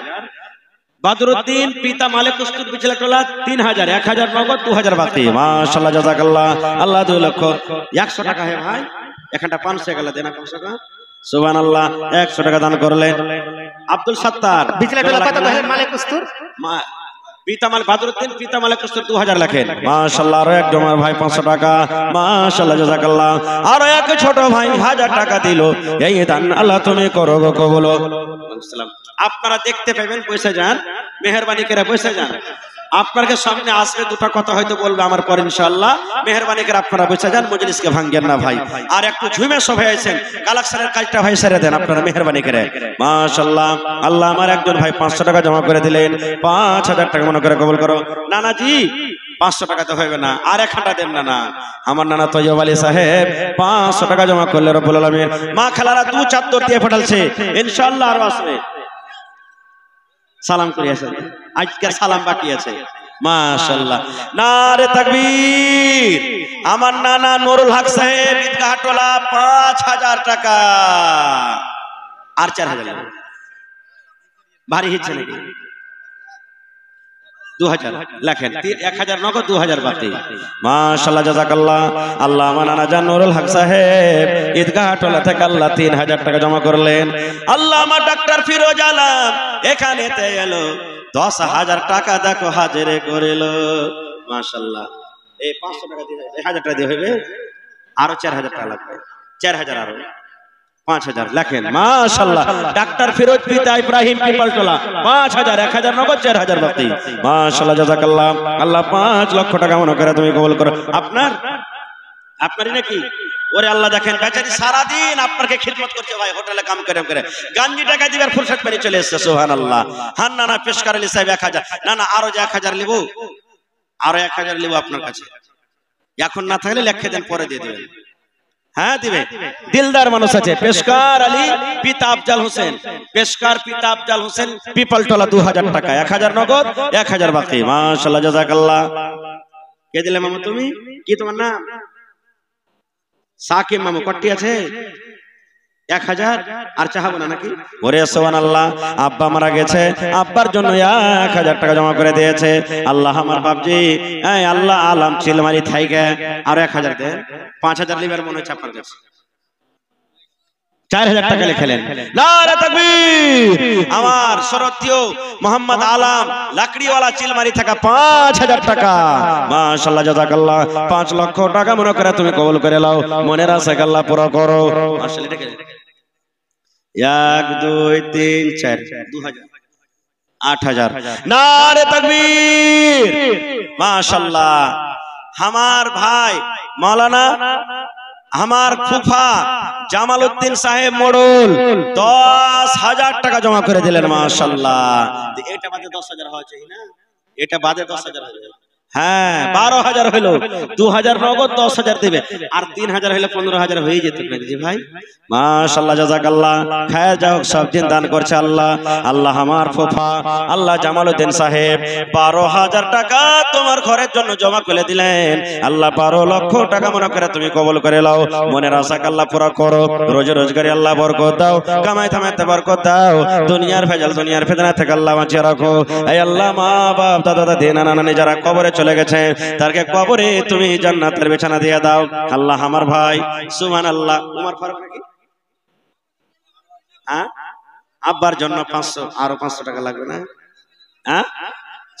বাদরুদ্দিন পিতা মালিক কুস্তুর বিচলা টোলা 3000। 1000 নগদ 2000 বাকি মাশাআল্লাহ জাযাকাল্লাহ। আল্লাহ 2 লক্ষ 100 টাকা হে ভাই। এখানটা 500 গেল দেনা কমসে কম সুবহানাল্লাহ 100 টাকা দান করলেন। আব্দুল সত্তার বিজলাটোলা কত কইলেন মালিক কস্তুর পিতামাল বাদরুদ্দিন পিতামাল কস্তুর 2000 লেখেন। মাশাআল্লাহ। আরো এক জমার ভাই 500 টাকা। মাশাআল্লাহ জাযাকাল্লাহ। আরো এক ছোট ভাই 1000 টাকা দিল। এই দান আল্লাহ তুমি করো গো কবুল। আপনারা দেখতে পাবেন, পয়সা যান, মেহেরবানি করে পয়সা যান। আপনাকে সামনে আসবে দুটো কথা হয়তো বলবে আমার পর ইনশাআল্লাহ। মেহেরবানি করে আপনারা বসে যান, মজলিসকে ভাঙেন না ভাই। আর একটু ঝুমে সবাই আছেন, কালেকশনের কাজটা ভাই ছেড়ে দেন আপনারা মেহেরবানি করে। মাশাআল্লাহ। আল্লাহ আমার একজন ভাই 500 টাকা জমা করে দিলেন। 5000 টাকা মনে করে কবুল করো। নানাজি 500 টাকা তো হবে না, আর 1 ঘন্টা দেন না। আমার নানা তৈয়ব আলী সাহেব 500 টাকা জমা করলে রব্বুল আলামিন মা খালারা 2 চাদর দিয়ে পাঠালছে, ইনশাআল্লাহ আরো আসবে। সালাম করি আসেন, আজকে সালাম বাকি আছে। মাশাআল্লাহ। নারে তাকবীর। আমার নানা নুরুল হক সাহেব ঈদগাহটোলা 5000 টাকা। আর 4000 ভারী হচ্ছে নাকি? 2000 লেখেন। 1000 নগদ, 2000 বাকি। মাশাআল্লাহ জাযাকাল্লাহ। আল্লাহ আমার নানা জান নুরুল হক সাহেব ঈদগাহটোলা থেকে আল্লাহ 3000 টাকা জমা করলেন। আল্লাহ আমার ডাক্তার ফিরোজ আলম এখানেতে এলো 10,000 টাকা দেখো হাজিরে করিল। মাশাআল্লাহ। এই 500 টাকা দিয়ে 1000 টাকা দিয়ে হবে, আরো 4000 টাকা লাগবে। 4000 আরো 5000 লেখেন। মাশাআল্লাহ। ডাক্তার ফিরোজ পিতা ইব্রাহিম পিপালটোলা 5000, 1000 নগদ, 4000 বাকি। মাশাআল্লাহ জাযাকাল্লাহ। আল্লাহ 5 লক্ষ টাকা মনে করে তুমি কবুল করো। আপনারই নাকি? ওরে আল্লাহ দেখেন বেচারি সারা দিন আপনাকে খিদমত করছে ভাই, হোটেলে কাম করে করে গাঞ্জি টাকা দিবার ফুরসত পেয়ে চলে এসেছে। সুবহানাল্লাহ। হান নানা পেশকার আলী সাহেব 1000। না না আরো 1000 লিব, আরো 1000 লিব আপনার কাছে। এখন না থাকলে লিখে দেন, পরে দিয়ে দেবেন। হ্যাঁ দিবে। দিলদার মানুষ আছে। পেশকার আলী পিতা আফজাল হোসেন, পেশকার পিতা আফজাল হোসেন পিপালটোলা 2000 টাকা, 1000 নগদ, 1000 বাকি। মাশাআল্লাহ জাযাকাল্লাহ। কে দিলে মামা তুমি? কি তোমার নাম? সাকিব মামু। কটি আছে? 1000 আর চাহাবো না নাকি? ওরে সুবহানাল্লাহ। আব্বা মারা গেছে, আব্বার জন্য 1000 টাকা জমা করে দিয়েছে। আল্লাহ আমার বাপজি এই আল্লাহ আলাম চিলমারি থাইকে আর 1000 দেন। 5000 লিবার মনে হচ্ছে আপনার কাছে। 4000 টাকা লিখলেন। নারে তাকবীর। আমার শরতীয় মোহাম্মদ আলম লাকড়িওয়ালা চিলমারি থাকা 5000 টাকা। মাশাআল্লাহ জাযাকাল্লাহ। 5 লক্ষ টাকা মনে করে তুমি কবুল করে নাও। মনের আশা আল্লাহ পুরো করো। মাশাআল্লাহ। এটা 1 2 3 4 2000 8000। নারে তাকবীর। মাশাআল্লাহ। আমার ভাই মাওলানা আমার ফুফা জামাল উদ্দিন সাহেব মোড়ল 10,000 টাকা জমা করে দিলেন। মাশাআল্লাহ। এটা বাদে 10,000 হওয়া চাই না? এটা বাদে 10,000 হবে। হ্যাঁ 12,000 হলো। 2000 নগদ, 10,000 দিবে। আর 3000 হলে 15,000 হয়ে যেত জি ভাই। মাশাআল্লাহ জাযাকাল্লাহ। খায় যাও সব দিন দান করছে আল্লাহ। আল্লাহ আমার ফুফা আল্লাহ জামালউদ্দিন সাহেব 12,000 টাকা তোমার ঘরের জন্য জমা করে দিলেন। আল্লাহ 12 লক্ষ টাকা মনে করে তুমি কবুল করে নাও। মনের আশা আল্লাহ পুরো করো। রোজে রোজগারে আল্লাহ বরকত দাও, কামাই থামাইতে বরকত দাও। দুনিয়ার ভেজাল দুনিয়ার ফিতনা থেকে আল্লাহ বাঁচিয়ে রাখো। এই আল্লাহ মা বাপ দাদা দাদি নানা নানি যারা কবরে চলে গেছে তারকে কবরে তুমি জান্নাতের বিছানা দিয়ে দাও। আল্লাহ আমার ভাই সুবহানাল্লাহ উমর ফারুক নাকি? হ্যাঁ আব্বার জন্য 500, আরো 500 টাকা লাগবে না? হ্যাঁ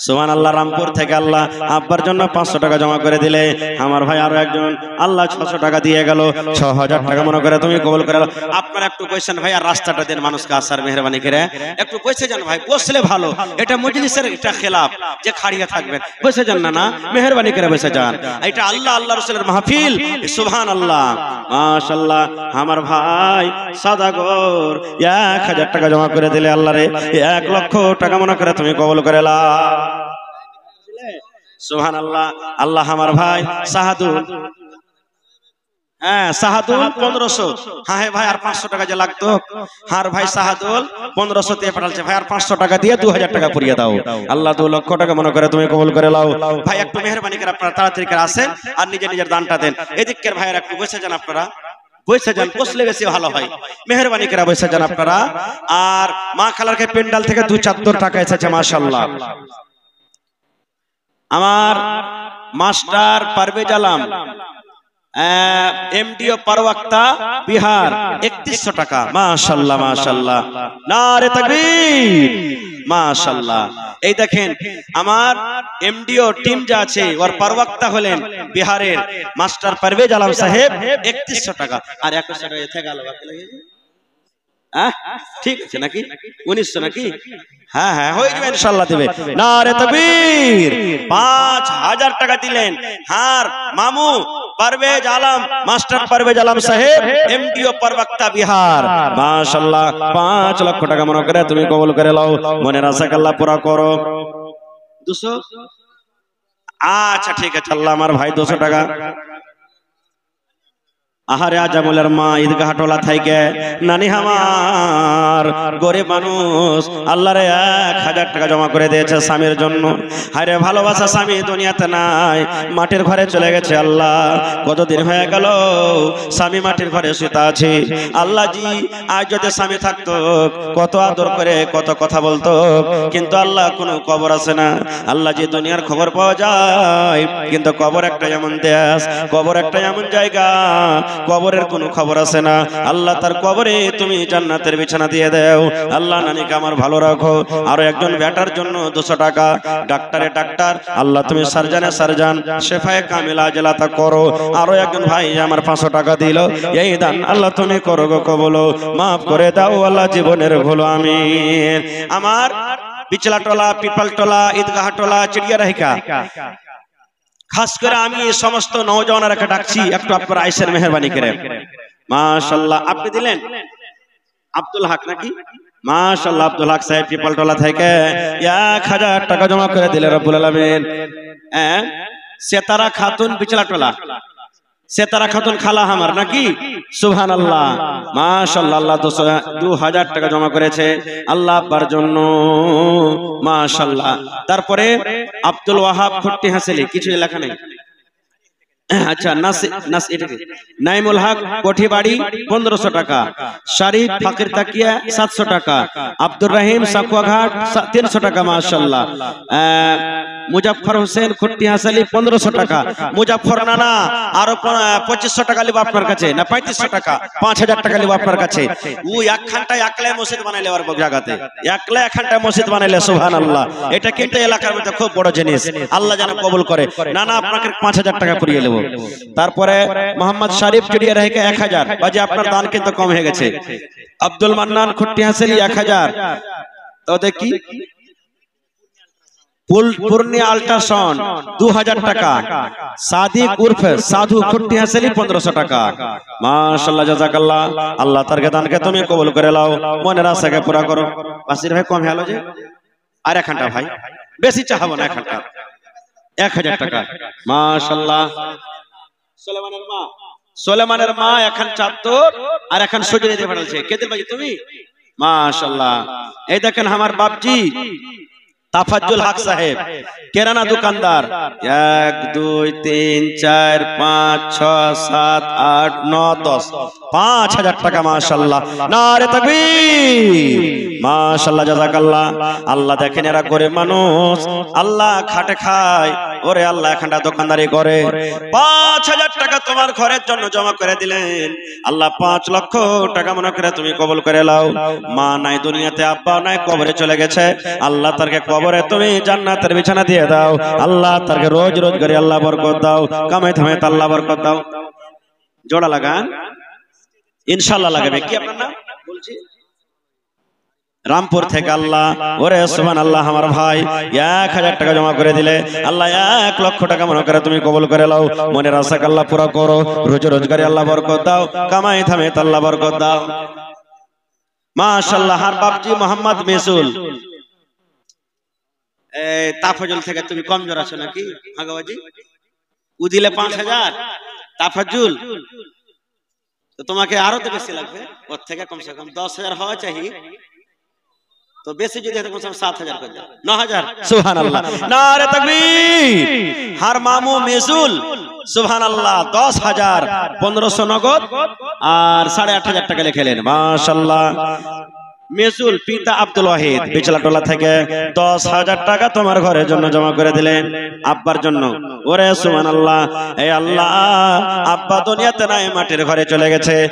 সুবহানাল্লাহ। রামপুর থেকে আল্লাহ আব্বার জন্য 500 টাকা জমা করে দিলে। আমার ভাই আরো একজন আল্লাহ 600 টাকা দিয়ে গেল। 6000 টাকা মনে করে তুমি কবুল করে নাও। আপনারা একটু কইছেন ভাই আর রাস্তাটা দেন মানুষকে আসার মেহেরবানি করে একটু বসে যান ভাই। বসলে ভালো, এটা মজলিসের এটা খেলাফ যে খাড়িয়ে থাকবেন। বসে যান না, মেহেরবানি করে বসে যান। এটা আল্লাহ আল্লাহ রাসূলের মাহফিল। সুবহানাল্লাহ। মাশাআল্লাহ। আমার ভাই সাদাগর 1000 টাকা জমা করে দিলে আল্লাহ রে 1 লক্ষ টাকা মনে করে তুমি কবুল করে নাও। সুবহানাল্লাহ। আল্লাহ আমার ভাই সাহাদুল, হ্যাঁ সাহাদুল 1500। হ্যাঁ ভাই আর 500 টাকা যে লাগতো, আর ভাই সাহাদুল 1500 দিয়ে পাঠালছে। ভাই আর 500 টাকা দিয়ে 2000 টাকা পুরিয়ে দাও। আল্লাহ 2 লক্ষ টাকা মনে করে তুমি কবুল করে নাও। ভাই একটু মেহেরবানি করে আপনারা তাড়াতাড়ি করে আসেন আর নিজের নিজের দানটা দেন। এদিকের ভাইয়ের একটু বসে যান, আপনারা বসে যান, বসলে বেশি ভালো হয়। মেহেরবানি করে বসে যান আপনারা। আর মা খালারকে পেন্ডাল থেকে 2 চাদর টাকা এসেছে। মাশাআল্লাহ। আমার মাস্টার পারভেজ আলম एमडीओ परवक्ता बिहार 3100 টাকা माशाल्लाह माशाल्लाह नारे तकबीर माशाल्लाह এই দেখেন আমার এমডিও টিম যা আছে ওর परवक्ता হলেন বিহারের মাস্টার পারভেজ আলম সাহেব 3100 টাকা আর 100 টাকা এতে গেল বাকি লাগে ঠিক আছে নাকি 1900 নাকি হ্যাঁ হ্যাঁ হয়ে যাবে ইনশাআল্লাহ দেবে নারে তাকবীর 5000 টাকা দিলেন হার মামু পারভেজ আলম মাস্টার পারভেজ আলম সাহেব এমডিও परवक्ता বিহার মাশাআল্লাহ 5 লক্ষ টাকা মনে করে তুমি কবুল করে নাও মনের আশা আল্লাহ পুরা করো 200 আচ্ছা ঠিক আছে আল্লাহ আমার ভাই 200 টাকা আহারে আজামুলের মা ঈদগাহ টোলা থেকে নানি আমার গরিব মানুষ আল্লাহরে 1000 টাকা জমা করে দিয়েছে স্বামীর জন্য হায়রে ভালোবাসা স্বামী দুনিয়াতে নাই মাটির ঘরে চলে গেছে আল্লাহ কতদিন হয়ে গেল স্বামী মাটির ঘরে শুতে আছে আল্লাহ জি আজ যদি স্বামী থাকতো কত আদর করে কত কথা বলতো কিন্তু আল্লাহ কোনো খবর আছে না আল্লাহ জি দুনিয়ার খবর পাওয়া যায় কিন্তু কবর একটা এমন দেশ কবর একটা এমন জায়গা কবরের কোনো খবর আছে না আল্লাহ তার কবরে তুমি জান্নাতের বিছানা দিয়ে দাও আল্লাহ নানিকে আমার ভালো রাখো আর একজন বেটার জন্য 200 টাকা ডাক্তারে ডাক্তার আল্লাহ তুমি সার্জানে সার্জান শেফায়ে কামিলা আজলাতা করো আর একজন ভাই আমার 500 টাকা দিল এই দান আল্লাহ তুমি করো গো কবুল maaf করে দাও আল্লাহ জীবনের ভুল আমিন আমার বিচলাটোলা পিপলটোলা ঈদগাহটোলা চিড়িয়ারাহিকা খাস করে আমি সমস্ত নওজওয়ানদেরকে ডাকছি একটু আপনারা আয়েশের মেহেরবানি করে মাশাআল্লাহ আপনি দিলেন আব্দুল হক নাকি মাশাআল্লাহ আব্দুল হক সাহেব পিপলটোলা থেকে 1000 টাকা জমা করে দিলেন রব্বুল আলামিন সেতারা খাতুন বিচলাটোলা সেতারা খাতুন খালা আমার নাকি সুবহানাল্লাহ মাশাআল্লাহ আল্লাহ 2000 টাকা জমা করেছে আল্লাহ আব্বার জন্য মাশাআল্লাহ তারপরে আব্দুল ওয়াহাব খুট্টি হাসিলি কিছু লেখা নেই আচ্ছা নাস এটা নাইমুল হক কোঠিবাড়ি 1500 টাকা শরীফ ফকির তাকিয়া 700 টাকা আব্দুর রহিম সাকুয়াঘাট 300 টাকা মাশাআল্লাহ মুজাফফর হোসেন খুট্টি হাসালি 1500 টাকা মুজাফফর নানা আর 2500 টাকা লিব আপনার কাছে না 3500 টাকা 5000 টাকা লিব আপনার কাছে ও একখানটা একলাই মসজিদ বানাইলে আর জায়গাতে একলাই একখানটা মসজিদ বানাইলে সুবহানাল্লাহ এটা কিন্তু এলাকার মধ্যে খুব বড় জিনিস আল্লাহ যেন কবুল করে নানা আপনাকে 5000 টাকা করিয়ে নেব তারপরে মোহাম্মদ শরীফ চিড়িয়ারাহিকা 1000 বাজে আপনার দান কিন্তু কম হয়ে গেছে আব্দুল মান্নান খুট্টি হাসালি 1000 তো দেখি पूर्णी अल्ट्रासाउंड 2000 টাকা सादिक उर्फ साधु खुट्टी हासली 1500 টাকা माशाल्लाह জাযাকাল্লাহ আল্লাহ তার দানকে তুমি কবুল করে নাও মনের আশাকে পুরা করো বাসির ভাই কম হলো যে আর একখানটা ভাই বেশি চাহাবো না একখানটা 1000 টাকা মাশাআল্লাহ সুলেমানের মা এখন 74 আর এখন সজনে দিয়ে পাঠালছে কে দিল ভাই তুমি মাশাআল্লাহ এই দেখেন আমার বাপজি তাফাজ্জুল হক সাহেব কিরানা দোকানদার 1 2 3 4 5 6 7 8 9 10 5000 টাকা মাশাআল্লাহ নারে তাকবীর মাশাআল্লাহ জাযাকাল্লাহ আল্লাহ দেখেন এরা করে মানুষ আল্লাহ খাটে খায় ওরে আল্লাহ এখানটা দোকানদারি করে 5000 টাকা তোমার ঘরের জন্য জমা করে দিলেন আল্লাহ 5 লক্ষ টাকা মনে করে তুমি কবুল করে নাও মা নাই দুনিয়াতে আব্বা নাই কবরে চলে গেছে আল্লাহ তারকে কবরে তুমি জান্নাতের বিছানা দিয়ে দাও আল্লাহ তারকে রোজ রোজ করে আল্লাহ বরকত দাও কামাই থামে আল্লাহ বরকত দাও জোড়া লাগান ইনশাআল্লাহ লাগাবে কি আপনার নাম বলছি রামপুর থেকে আল্লাহ ওরে সুবহানাল্লাহ আমার ভাই 1000 টাকা জমা করে দিলে আল্লাহ 1 লক্ষ টাকা মনে করে তুমি কবুল করে নাও মনের আশা আল্লাহ পুরো করো রোজ রোজগারে আল্লাহ বরকত দাও কামাই থামে আল্লাহ বরকত দাও মাশাআল্লাহ আর বাপজি মোহাম্মদ মেসুল তাফাজুল থেকে তুমি কমজোর আছো নাকি ভাগাবাজি ও দিলে 5000 তাফাজুল তো তোমাকে আরো তো বেশি লাগবে ওর থেকে কমসে কম 10000 হওয়া চাই তো বেশি যদি হয় কমসে কম 7000 করে দাও 9000 সুবহানাল্লাহ নারে তাকবীর হার মামু মেসুল সুবহানাল্লাহ 10000 1500 নগদ আর 8500 টাকা লিখলেন মাশাআল্লাহ মেজুল পিতা আব্দুল ওয়াহিদ বিচলাটোলা থেকে 10,000 টাকা তোমার ঘরের জন্য জমা করে দিলেন আব্বার জন্য। ওরে সুবহানাল্লাহ, এই আল্লাহ, আব্বা দুনিয়াতে নাই, মাটির ঘরে চলে গেছে।